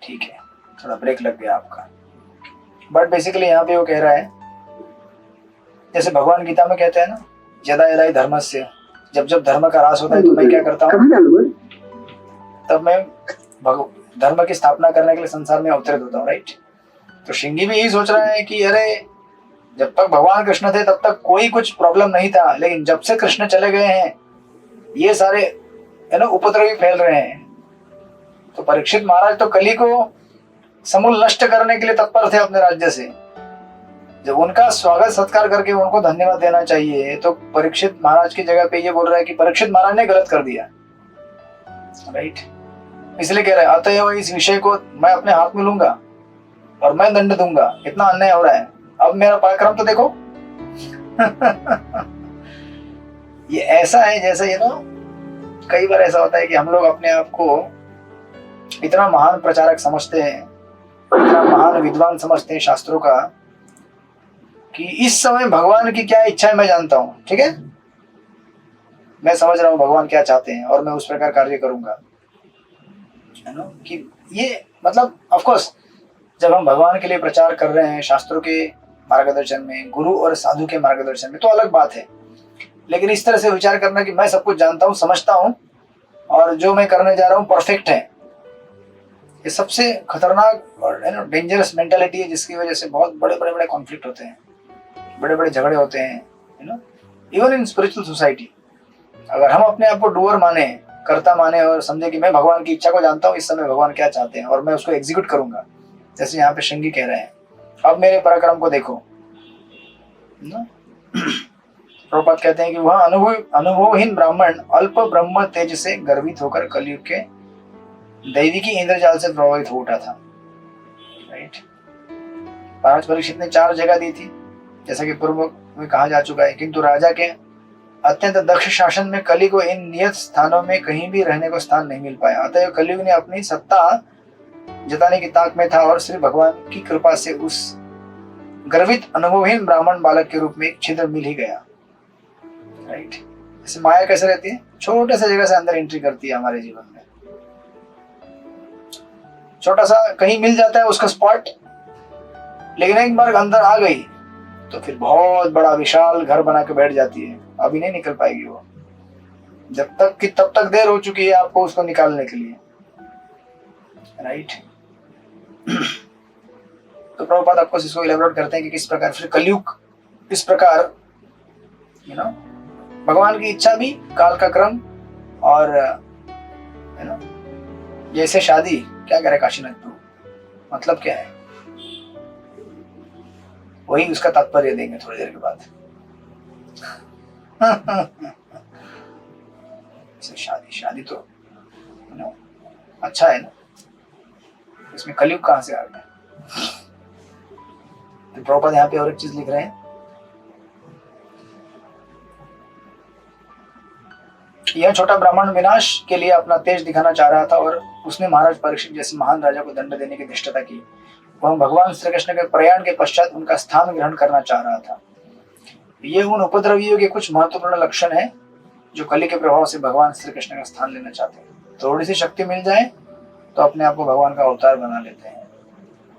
ठीक है, थोड़ा ब्रेक लग गया आपका, बट बेसिकली यहाँ पे वो कह रहा है, जैसे भगवान गीता में कहते हैं ना, यदा यदा हि धर्मस्य, जब जब धर्म का ह्रास होता है तो मैं क्या करता हूँ, तब मैं धर्म की स्थापना करने के लिए संसार में अवतरित होता हूँ, राइट। तो श्रृंगी भी यही सोच रहा है कि अरे जब तक भगवान कृष्ण थे तब तक कोई कुछ प्रॉब्लम नहीं था, लेकिन जब से कृष्ण चले गए हैं ये सारे उपद्रवी फैल रहे हैं। तो परीक्षित महाराज तो कली को समूल नष्ट करने के लिए तत्पर थे अपने राज्य से। जब उनका स्वागत सत्कार करके उनको धन्यवाद देना चाहिए, तो परीक्षित महाराज की जगह पे ये बोल रहा है कि परीक्षित महाराज ने गलत कर दिया, राइट। इसलिए कह रहे हैं अतएव इस विषय को मैं अपने हाथ में लूंगा और मैं दंड दूंगा, इतना अन्याय हो रहा है, अब मेरा पराक्रम तो देखो। ये ऐसा है जैसे कई बार ऐसा होता है कि हम लोग अपने आप को इतना महान प्रचारक समझते हैं, इतना महान विद्वान समझते हैं शास्त्रों का, कि इस समय भगवान की क्या इच्छा है मैं जानता हूं, ठीक है, मैं समझ रहा हूं भगवान क्या चाहते हैं और मैं उस प्रकार कार्य करूंगा, है ना। कि ये मतलब ऑफ कोर्स जब हम भगवान के लिए प्रचार कर रहे हैं शास्त्रों के मार्गदर्शन में, गुरु और साधु के मार्गदर्शन में, तो अलग बात है। लेकिन इस तरह से विचार करना कि मैं सब कुछ जानता हूं, समझता हूं और जो मैं करने जा रहा हूं परफेक्ट है, ये सबसे खतरनाक और डेंजरस मेंटालिटी है, जिसकी वजह से बहुत बड़े बड़े कॉन्फ्लिक्ट होते हैं, बड़े बड़े झगड़े होते हैं, इवन इन स्पिरिचुअल सोसाइटी। अगर हम अपने आप को डूअर माने, कर्ता माने और समझे कि मैं भगवान की इच्छा को जानता हूँ, इस समय भगवान क्या चाहते हैं और मैं उसको एग्जीक्यूट करूंगा, जैसे यहाँ पे श्रृंगी कह रहे हैं अब मेरे पराक्रम को देखो। प्रभुपाद कहते हैं कि वह अनुभवहीन ब्राह्मण अल्प ब्रह्म तेज से गर्वित होकर कलयुग के दैवी की इंद्रजाल से प्रभावित हो उठा था, राइट। महाराज परीक्षित ने 4 जगह दी थी, जैसा कि पूर्व में कहा जा चुका है, किंतु राजा के अत्यंत दक्ष शासन में कली को इन नियत स्थानों में कहीं भी रहने को स्थान नहीं मिल पाया। अतः कलयुग ने अपनी सत्ता जताने की ताक में था और श्री भगवान की कृपा से उस गर्वित अनुभवहीन ब्राह्मण बालक के रूप में एक छिद्र मिल ही गया, राइट। ऐसे माया कैसे रहती है, छोटे से जगह से अंदर एंट्री करती है हमारे जीवन में, छोटा सा कहीं मिल जाता है उसका स्पॉट, लेकिन एक बार अंदर आ गई तो फिर बहुत बड़ा विशाल घर बना के बैठ जाती है, अभी नहीं निकल पाएगी वो, जब तक कि तब तक देर हो चुकी है आपको उसको निकालने के लिए, राइट। तो प्रभुपाद आपको इसको इलेबोरेट करते हैं कि किस प्रकार फिर कलयुग इस प्रकार भगवान की इच्छा भी, काल का क्रम, और जैसे शादी, क्या कह रहे काशीनाथ प्रभु, मतलब क्या है वही उसका तात्पर्य देंगे थोड़ी देर के बाद। शादी तो अच्छा है ना, इसमें कलयुग कहां से आ गया। तो प्रभुपाद यहाँ पे और एक चीज लिख रहे हैं, यह छोटा ब्राह्मण विनाश के लिए अपना तेज दिखाना चाह रहा था और उसने महाराज परीक्षित जैसे महान राजा को दंड देने की धृष्टता की। वह भगवान श्री कृष्ण के प्रयाण के पश्चात उनका स्थान ग्रहण करना चाह रहा था। ये उन उपद्रवियों के कुछ महत्वपूर्ण लक्षण हैं जो कली के प्रभाव से भगवान श्री कृष्ण का स्थान लेना चाहते हैं। थोड़ी सी शक्ति मिल जाए तो अपने आप को भगवान का अवतार बना लेते हैं,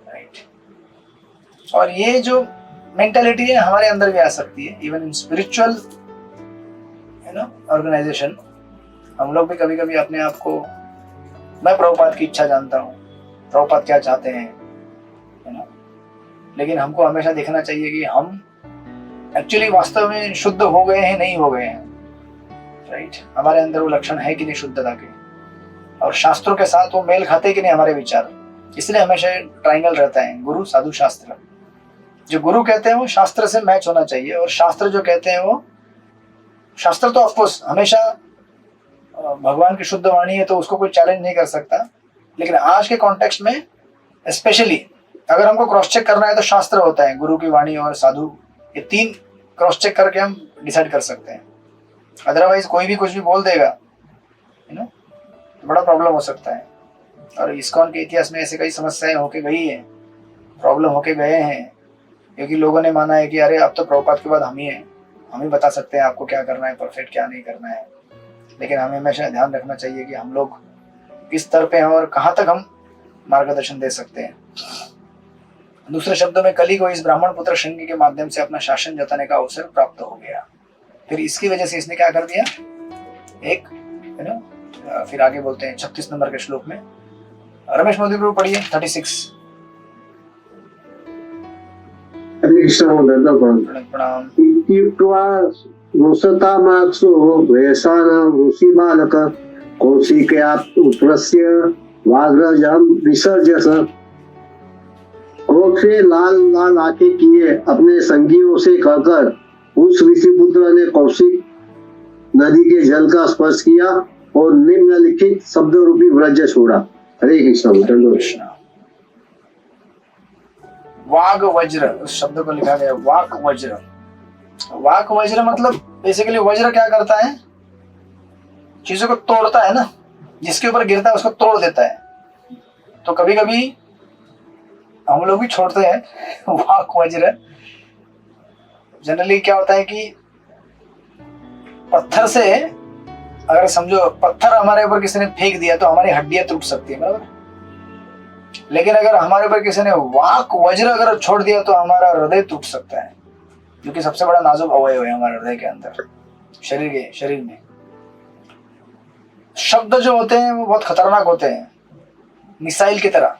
राइट। और ये जो मेंटालिटी है हमारे अंदर भी आ सकती है, इवन इन स्पिरिचुअल ऑर्गेनाइजेशन। हम लोग भी कभी कभी अपने आप को, मैं प्रभुपाद की इच्छा जानता हूँ, प्रभुपाद क्या चाहते हैं, है ना, लेकिन हमको हमेशा देखना चाहिए कि हम एक्चुअली वास्तव में शुद्ध हो गए हैं, नहीं हो गए हैं, राइट। हमारे अंदर वो लक्षण है कि नहीं शुद्धता के, और शास्त्रों के साथ वो मेल खाते कि नहीं हमारे विचार। इसलिए हमेशा ट्रायंगल रहता है, गुरु साधु शास्त्र। जो गुरु कहते हैं वो शास्त्र से मैच होना चाहिए, और शास्त्र जो कहते हैं वो, शास्त्र तो ऑफकोर्स हमेशा भगवान की शुद्ध वाणी है तो उसको कोई चैलेंज नहीं कर सकता, लेकिन आज के कॉन्टेक्स्ट में स्पेशली अगर हमको क्रॉस चेक करना है तो शास्त्र होता है, गुरु की वाणी और साधु, ये तीन क्रॉस चेक करके हम डिसाइड कर सकते हैं। अदरवाइज कोई भी कुछ भी बोल देगा, है ना, तो बड़ा प्रॉब्लम हो सकता है। और इस्कॉन के इतिहास में ऐसे कई समस्याएं होके गई है, प्रॉब्लम होके गए हैं, क्योंकि लोगों ने माना है कि अरे अब तो प्रभुपाद के बाद हम ही बता सकते हैं आपको क्या करना है, परफेक्ट क्या नहीं करना है। लेकिन हमें हमेशा ध्यान रखना चाहिए कि हम लोग किस स्तर पे हैं और कहाँ तक हम मार्गदर्शन दे सकते हैं। दूसरे शब्दों में, कली को इस ब्राह्मण पुत्र श्रृंगी के माध्यम से अपना शासन जताने का अवसर प्राप्त हो गया। फिर इसकी वजह से इसने क्या कर दिया, एक, है ना, फिर आगे बोलते हैं 36 नंबर के श्लोक में, रमेश मोदी प्रभु पढ़िए 36। प्रणाम। क्रोध से लाल लाल आंखें किए अपने संगियों से कहकर उस ऋषिपुत्र ने कौशिक नदी के जल का स्पर्श किया और निम्नलिखित शब्द रूपी व्रज छोड़ा। हरे कृष्ण। वाग वज्र, उस शब्द को लिखा गया वाक वज्र। वाक वज्र मतलब बेसिकली वज्र क्या करता है, चीजों को तोड़ता है ना, जिसके ऊपर गिरता है उसको तोड़ देता है। तो कभी कभी हम लोग भी छोड़ते हैं वाक वज्र। जनरली क्या होता है कि पत्थर से, अगर समझो पत्थर हमारे ऊपर किसी ने फेंक दिया तो हमारी हड्डियां टूट सकती है, बराबर। लेकिन अगर हमारे ऊपर किसी ने वाक वज्र अगर छोड़ दिया तो हमारा हृदय टूट सकता है, जो कि सबसे बड़ा नाजुक अवयव है हमारे हृदय के अंदर, शरीर में। शब्द जो होते हैं वो बहुत खतरनाक होते हैं, मिसाइल की तरह।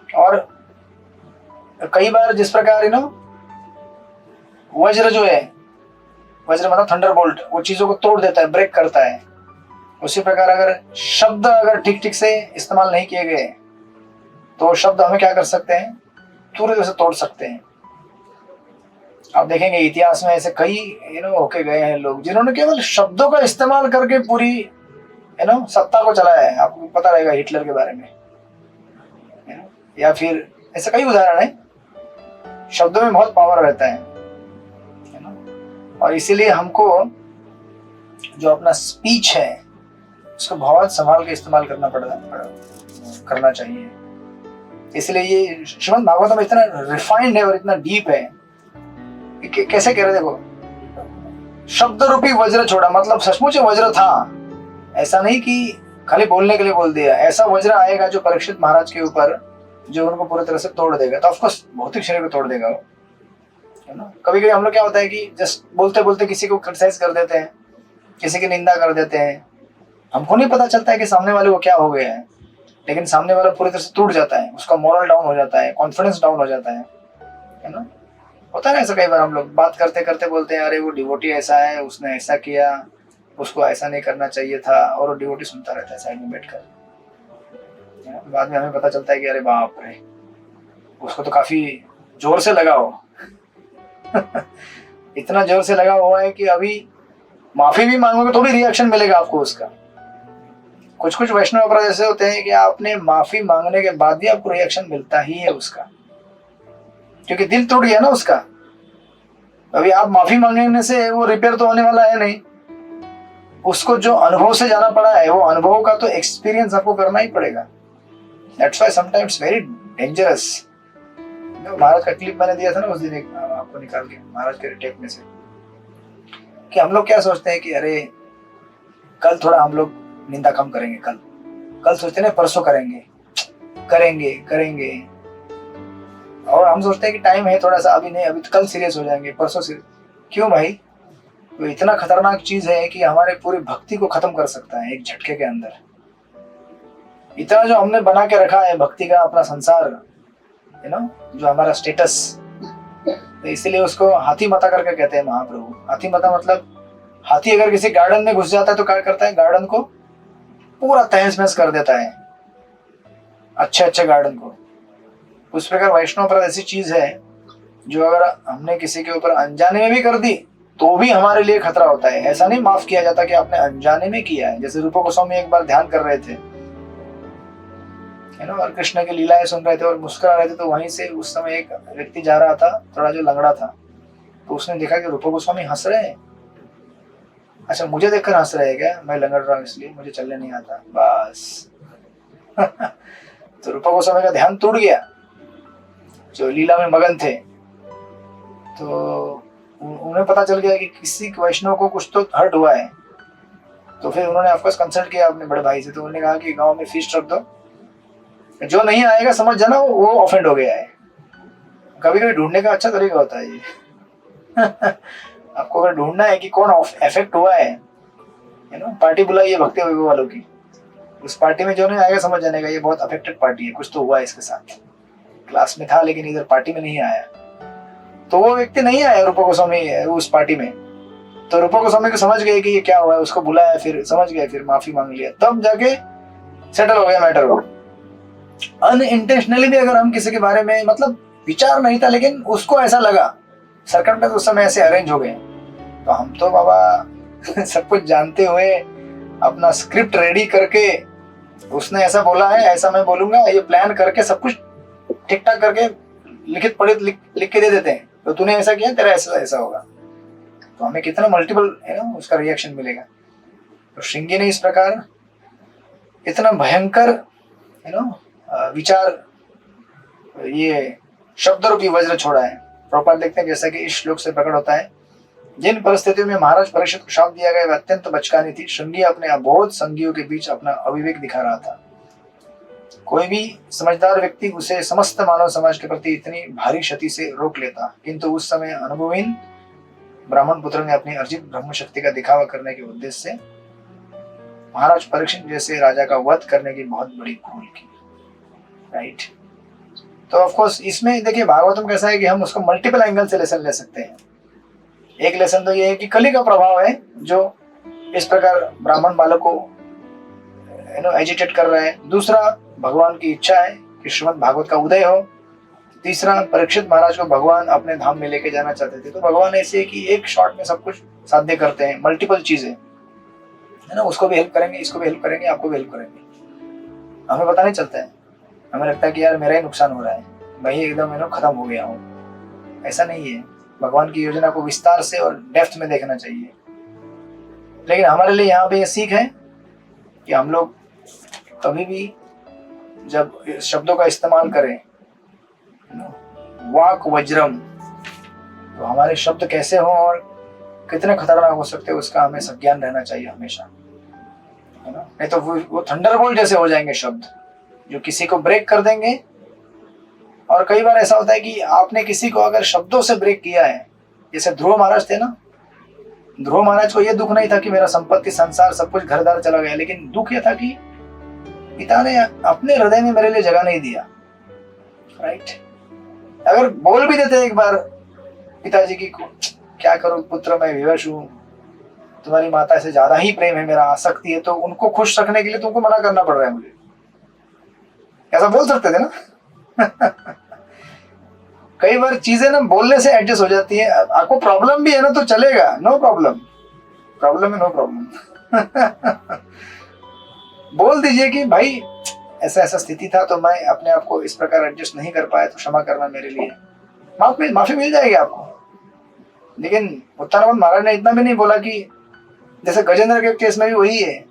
और कई बार जिस प्रकार वज्र जो है, वज्र मतलब थंडरबोल्ट, वो चीजों को तोड़ देता है, ब्रेक करता है। उसी प्रकार अगर शब्द अगर ठीक से इस्तेमाल नहीं किए गए तो शब्द हमें क्या कर सकते हैं, पूरी तरह से तोड़ सकते हैं। आप देखेंगे इतिहास में ऐसे कई होके गए हैं लोग जिन्होंने केवल शब्दों का इस्तेमाल करके पूरी सत्ता को चलाया है। आपको पता रहेगा हिटलर के बारे में, या फिर ऐसे कई उदाहरण है। शब्दों में बहुत पावर रहता है ना, और इसीलिए हमको जो अपना स्पीच है उसको बहुत संभाल के इस्तेमाल करना चाहिए। इसलिए ये श्रीमद् भागवतम इतना रिफाइंड है और इतना डीप है कि कैसे कह रहे, देखो शब्द रूपी वज्र छोड़ा, मतलब सचमुच वज्र था, ऐसा नहीं कि खाली बोलने के लिए बोल दिया। ऐसा वज्र आएगा जो परीक्षित महाराज के ऊपर, जो उनको पूरी तरह से तोड़ देगा। तो ऑफकोर्स भौतिक शरीर को तोड़ देगा वो, है ना। कभी कभी हम लोग क्या होता है कि जस्ट बोलते बोलते किसी को क्रिटिसाइज कर देते हैं, किसी की निंदा कर देते हैं, हमको नहीं पता चलता है कि सामने वाले को क्या हो गया है, लेकिन सामने वाला पूरी तरह से टूट जाता है, उसका मोरल डाउन हो जाता है, कॉन्फिडेंस डाउन हो जाता है ना। होता है ना ऐसा, कई बार हम लोग बात करते करते बोलते हैं अरे वो डिवोटी ऐसा है, उसने ऐसा किया, उसको ऐसा नहीं करना चाहिए था, और वो डिवोटी सुनता रहता है साइड में बैठकर। बाद में हमें पता चलता है कि अरे बाप रे, उसको तो काफी जोर से लगा हो इतना जोर से लगा हुआ है कि अभी माफी भी मांगोगे तो भी रिएक्शन मिलेगा आपको उसका। कुछ वैष्णव अपराध ऐसे होते हैं कि आपने माफी मांगने के बाद भी आपको रिएक्शन मिलता ही है उसका, क्योंकि दिल टूट गया ना उसका। अभी आप माफी मांगने से वो रिपेयर तो होने वाला है नहीं, उसको जो अनुभव से जाना पड़ा है वो अनुभव का तो एक्सपीरियंस आपको करना ही पड़ेगा। That's why sometimes very dangerous। महाराज का क्लिप मैंने दिया था ना उस दिन, आपको निकाल के महाराज के टेप में से, कि हम लोग क्या सोचते हैं कि अरे कल थोड़ा हम लोग निंदा कम करेंगे, कल कल सोचते ना परसों करेंगे करेंगे करेंगे, और हम सोचते हैं कि टाइम है थोड़ा सा, अभी नहीं, अभी तो कल सीरियस हो जाएंगे, परसों सीरियस। क्यों भाई? तो इतना खतरनाक चीज है कि हमारे पूरी भक्ति को खत्म कर सकता है एक झटके के अंदर। इतना जो हमने बना के रखा है भक्ति का अपना संसार, जो हमारा स्टेटस, तो इसीलिए उसको हाथी माता करके कहते हैं महाप्रभु। हाथी माता मतलब हाथी अगर किसी गार्डन में घुस जाता है तो क्या करता है? गार्डन को पूरा तहस नहस कर देता है, अच्छे गार्डन को। उस प्रकार वैष्णव अपराध ऐसी चीज है जो अगर हमने किसी के ऊपर अनजाने में भी कर दी तो भी हमारे लिए खतरा होता है। ऐसा नहीं माफ किया जाता कि आपने अनजाने में किया है। जैसे रूपा गोस्वामी एक बार ध्यान कर रहे थे, और कृष्ण की लीलाएं सुन रहे थे और मुस्कुरा रहे थे, तो वहीं से उस समय एक व्यक्ति जा रहा था, थोड़ा जो लंगड़ा था, तो उसने देखा कि रूपा गोस्वामी हंस रहे हैं। अच्छा, मुझे देखकर हंस रहे हैं क्या? मैं लंगड़ रहा हूँ इसलिए, मुझे चलने नहीं आता, बस। तो रूपा गोस्वामी का ध्यान टूट गया, जो लीला में मगन थे। तो उन्हें पता चल गया कि किसी वैष्णव को कुछ तो हर्ट हुआ है। तो फिर उन्होंने ऑफकोर्स कंसल्ट किया अपने बड़े भाई से। तो उन्होंने कहा कि गांव में फीस्ट रख दो, जो नहीं आएगा समझ जाना वो ऑफेंड हो गया है। कभी कभी ढूंढने का अच्छा तरीका होता है ये। आपको अगर ढूंढना है कि कौन अफेक्ट हुआ है, पार्टी बुलाइए भक्ति वैभव वालों की, उस पार्टी में जो नहीं आएगा समझ जाने का ये बहुत अफेक्टेड पार्टी है, कुछ तो हुआ है इसके साथ। क्लास में था लेकिन इधर पार्टी में नहीं आया, तो वो व्यक्ति नहीं आया रूपा गोस्वामी उस पार्टी में। तो रूपा गोस्वामी को समझ गए कि ये क्या हुआ है, उसको बुलाया, फिर समझ गए, फिर माफी मांग लिया, तब जाके सेटल हो गया मैटर। वो अनइंटेंशनली भी अगर हम किसी के बारे में, मतलब विचार नहीं था लेकिन उसको ऐसा लगा, सर्कमस्टेंस उस समय ऐसे अरेंज हो गए, तो हम तो बाबा सब कुछ जानते हुए अपना स्क्रिप्ट रेडी करके, उसने ऐसा बोला है ऐसा मैं बोलूंगा, ये प्लान करके सब कुछ ठीक ठाक करके लिखित पढ़ित लिख के दे देते हैं। तो तूने ऐसा किया, तेरा ऐसा होगा, तो हमें कितना मल्टीपल उसका रिएक्शन मिलेगा। तो श्रृंगी ने इस प्रकार इतना भयंकर विचार, ये शब्द रूपी वज्र छोड़ा है। प्रभुपाद देखते हैं जैसा कि इस श्लोक से प्रकट होता है, जिन परिस्थितियों में महाराज परीक्षित को शाप दिया गया वह अत्यंत बचकानी थी। श्रृंगी अपने अबोध संगियों के बीच अपना अविवेक दिखा रहा था। कोई भी समझदार व्यक्ति उसे समस्त मानव समाज के प्रति इतनी भारी क्षति से रोक लेता, किंतु उस समय अनुभवहीन ब्राह्मण पुत्र ने अपनी अर्जित ब्रह्म शक्ति का दिखावा करने के उद्देश्य से महाराज परीक्षित जैसे राजा का वध करने की बहुत बड़ी भूल की। राइट। तो ऑफ कोर्स इसमें देखिए भागवतम कैसा है कि हम उसको मल्टीपल एंगल से लेसन ले सकते हैं। एक लेसन तो ये है कि कली का प्रभाव है जो इस प्रकार ब्राह्मण बालक को एजिटेट कर रहा है। दूसरा, भगवान की इच्छा है कि श्रीमद् भागवत का उदय हो। तीसरा, परीक्षित महाराज को भगवान अपने धाम में लेके जाना चाहते थे, तो भगवान ऐसे है कि एक शॉट में सब कुछ साध्य करते हैं, मल्टीपल चीजें, उसको भी हेल्प करेंगे, इसको भी हेल्प करेंगे, आपको भी हेल्प करेंगे। हमें पता नहीं चलता है, हमें लगता है कि यार मेरा ही नुकसान हो रहा है, मैं ही एकदम खत्म हो गया हूँ। ऐसा नहीं है। भगवान की योजना को विस्तार से और डेप्थ में देखना चाहिए। लेकिन हमारे लिए यहाँ पे ये सीख है कि हम लोग कभी भी जब शब्दों का इस्तेमाल करें, वाक वज्रम, तो हमारे शब्द कैसे हो और कितने खतरनाक हो सकते हैं उसका हमें संज्ञान रहना चाहिए हमेशा, नहीं तो वो थंडरबोल्ट जैसे हो जाएंगे शब्द जो किसी को ब्रेक कर देंगे। और कई बार ऐसा होता है कि आपने किसी को अगर शब्दों से ब्रेक किया है, जैसे ध्रुव महाराज थे ना, ध्रुव महाराज को यह दुख नहीं था कि मेरा संपत्ति संसार सब कुछ घर द्वार चला गया, लेकिन दुख यह था कि पिता ने अपने हृदय में मेरे लिए जगह नहीं दिया। राइट। अगर बोल भी देते एक बार पिताजी की, क्या करूं पुत्र, मैं विवश हूं, तुम्हारी माता से ज्यादा ही प्रेम है मेरा, आसक्ति है, तो उनको खुश रखने के लिए तुमको मना करना पड़ रहा है मुझे, ऐसा बोल सकते थे ना। कई बार चीजें ना बोलने से एडजस्ट हो जाती है। आपको प्रॉब्लम भी है ना तो चलेगा, नो प्रॉब्लम, प्रॉब्लम है नो प्रॉब्लम। बोल दीजिए कि भाई ऐसा ऐसा स्थिति था तो मैं अपने आप को इस प्रकार एडजस्ट नहीं कर पाया, तो क्षमा करना मेरे लिए, माफी मिल जाएगी आपको। लेकिन उत्तानंद महाराज ने इतना भी नहीं बोला कि, जैसे गजेंद्र के केस में भी वही है।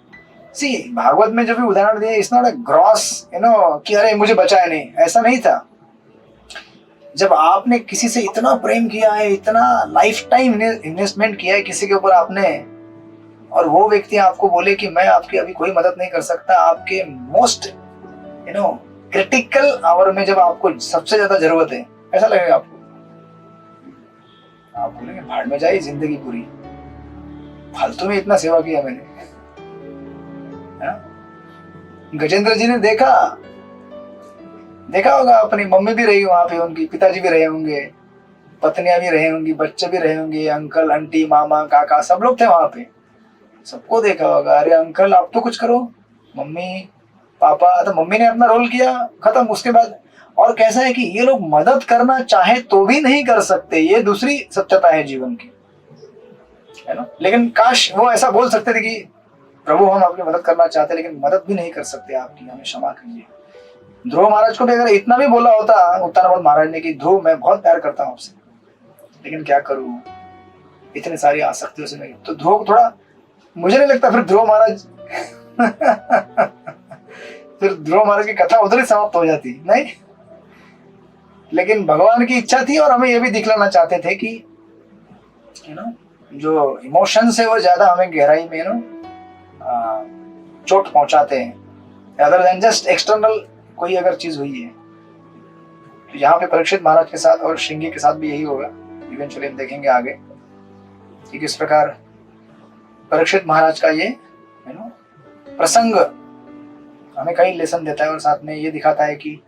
सी भागवत में जो भी उदाहरण दिए, इट्स नॉट अ ग्रॉस कि अरे मुझे बचाया नहीं, ऐसा नहीं था। जब आपने किसी से इतना प्रेम किया है, इतना लाइफ टाइम इन्वेस्टमेंट किया है किसी के ऊपर आपने, और वो व्यक्ति आपको बोले कि मैं आपकी अभी कोई मदद नहीं कर सकता, आपके मोस्ट क्रिटिकल आवर में जब आपको सबसे ज्यादा जरूरत है, ऐसा लगेगा आपको? आप बोलेंगे भाड़ में जाए जिंदगी पूरी, फालतू में इतना सेवा किया मैंने। गजेंद्र जी ने देखा होगा, अपनी मम्मी भी रही वहां पे, उनकी पिताजी भी रहे होंगे, पत्नियां भी रही होंगी, बच्चे भी रहे होंगे, अंकल आंटी मामा काका सब लोग थे वहां पे, सबको देखा होगा। अरे अंकल आप तो कुछ करो, मम्मी पापा, तो मम्मी ने अपना रोल किया, खत्म। उसके बाद और कैसा है कि ये लोग मदद करना चाहे तो भी नहीं कर सकते, ये दूसरी सत्यता है जीवन की, है ना। लेकिन काश वो ऐसा बोल सकते थे कि प्रभु हम आपकी मदद करना चाहते हैं लेकिन मदद भी नहीं कर सकते आपकी, हमें क्षमा कीजिए। ध्रुव महाराज को भी अगर इतना भी बोला होता उत्तानपाद महाराज ने कि ध्रुव मैं बहुत प्यार करता हूँ आपसे, लेकिन क्या करूँ इतनी सारी आसक्तियों से, नहीं तो ध्रुव थोड़ा, मुझे नहीं लगता फिर ध्रुव महाराज फिर ध्रुव महाराज की कथा उधर ही समाप्त हो जाती, नहीं। लेकिन भगवान की इच्छा थी और हमें यह भी दिखलाना चाहते थे कि जो इमोशंस है वो ज्यादा हमें गहराई में चोट पहुंचाते हैं, अदर देन जस्ट एक्सटर्नल कोई अगर चीज हुई है। तो यहाँ पे परीक्षित महाराज के साथ और श्रृंगी के साथ भी यही होगा। इवेंचुअली हम देखेंगे आगे कि किस प्रकार परीक्षित महाराज का ये प्रसंग हमें कई लेसन देता है और साथ में ये दिखाता है कि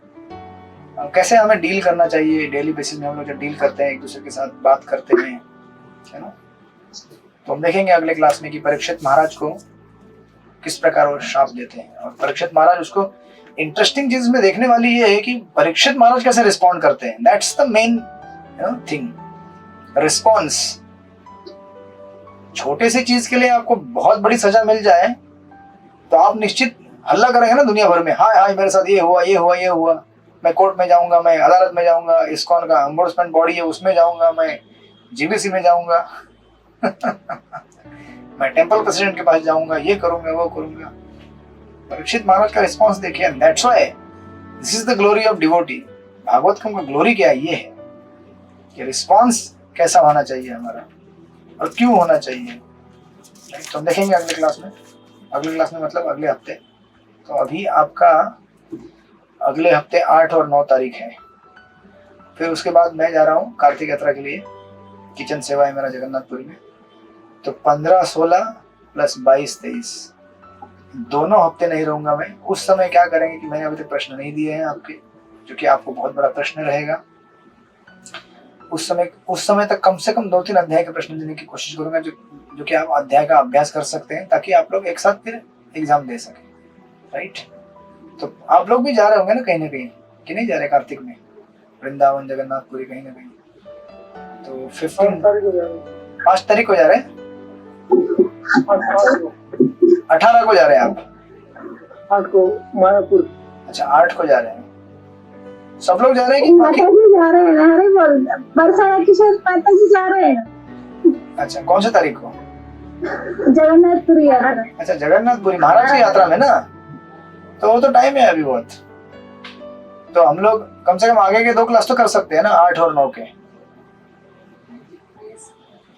कैसे हमें डील करना चाहिए। डेली बेसिस में हम लोग जब डील करते हैं, एक दूसरे के साथ बात करते हैं, है ना। तो हम देखेंगे अगले क्लास में कि परीक्षित महाराज को किस प्रकार वो श्राप देते हैं, और परीक्षित महाराज उसको, इंटरेस्टिंग चीज में देखने वाली ये है कि परीक्षित महाराज कैसे रिस्पॉन्ड करते हैं। That's the main thing, response. छोटे सी चीज के लिए आपको बहुत बड़ी सजा मिल जाए तो आप निश्चित हल्ला करेंगे ना दुनिया भर में, हाय हाय मेरे साथ ये हुआ ये हुआ ये हुआ, मैं कोर्ट में जाऊंगा, मैं अदालत में जाऊंगा, इस्कॉन का एम्बोर्समेंट बॉडी है उसमें जाऊंगा, मैं जीबीसी में जाऊंगा मैं टेंपल प्रेसिडेंट के पास जाऊंगा, ये करूंगा वो करूंगा। परीक्षित महाराज का रिस्पॉन्स देखिए, that's why this is the glory of devotee. Bhagavat का ग्लोरी क्या है, ये है कि रिस्पॉन्स कैसा होना चाहिए हमारा और क्यों होना चाहिए। तो हम देखेंगे अगले क्लास में, मतलब अगले हफ्ते। तो अभी आपका अगले हफ्ते 8 और 9 तारीख है। फिर उसके बाद मैं जा रहा हूँ कार्तिक यात्रा के लिए, किचन सेवा है मेरा जगन्नाथपुरी में। तो 15-16 प्लस 22-23 दोनों हफ्ते नहीं रहूंगा मैं। उस समय क्या करेंगे कि मैंने अभी तक प्रश्न नहीं दिए हैं आपके, जो कि आपको बहुत बड़ा प्रश्न रहेगा। उस समय तक कम से कम 2-3 अध्याय के प्रश्न देने की कोशिश करूंगा, जो कि आप अध्याय का अभ्यास कर सकते हैं, ताकि आप लोग एक साथ फिर एग्जाम दे सकें, राइट। तो आप लोग भी जा रहे होंगे ना कहीं कि नहीं जा रहे कार्तिक में, वृंदावन जगन्नाथपुरी कहीं ना कहीं। तो 5 तारीख को जा रहे हैं, 18 को जा रहे हैं आप, 8 को मायापुर। अच्छा 8 को जा रहे हैं, सब लोग जा रहे हैं कि माता जी जा रहे हैं? अरे बोल बरसाया की शायद माता जी जा रहे हैं। अच्छा कौन सी तारीख को? जगन्नाथपुरी यात्रा। अच्छा जगन्नाथपुरी महाराज की यात्रा में ना, तो वो तो टाइम है अभी बहुत। तो हम लोग कम से कम आगे के 2 क्लास तो कर सकते हैं ना, 8 और 9 के।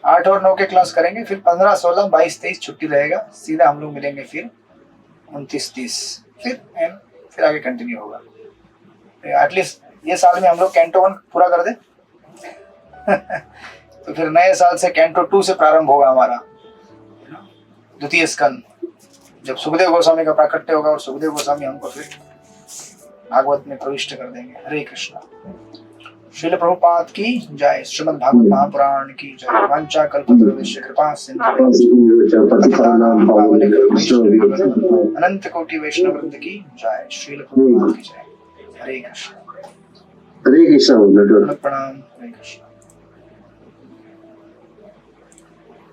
8 और 9 के क्लास करेंगे, फिर 15, 16, 22, 23 छुट्टी रहेगा, सीधा हम लोग मिलेंगे फिर 29, 30, फिर आगे कंटिन्यू होगा। एटलीस्ट ये साल में हम लोग कैंटो 1 पूरा कर दे तो फिर नए साल से कैंटो 2 से प्रारंभ होगा हमारा द्वितीय स्कंद, जब सुखदेव गोस्वामी का प्राकट्य होगा और सुखदेव गोस्वामी हमको फिर भागवत में प्रविष्ट कर देंगे। हरे कृष्णा। श्रील प्रभुपाद की जय। श्रीमद् भागवत महापुराण की जय। वांछा कल्पतरुभ्यश्च कृपा सिंधु अनंत कोटि वैष्णव वृंद की जय। श्रील प्रभुपाद की जय। हरे कृष्ण। हरे कृष्ण। प्रणाम। हरे कृष्ण।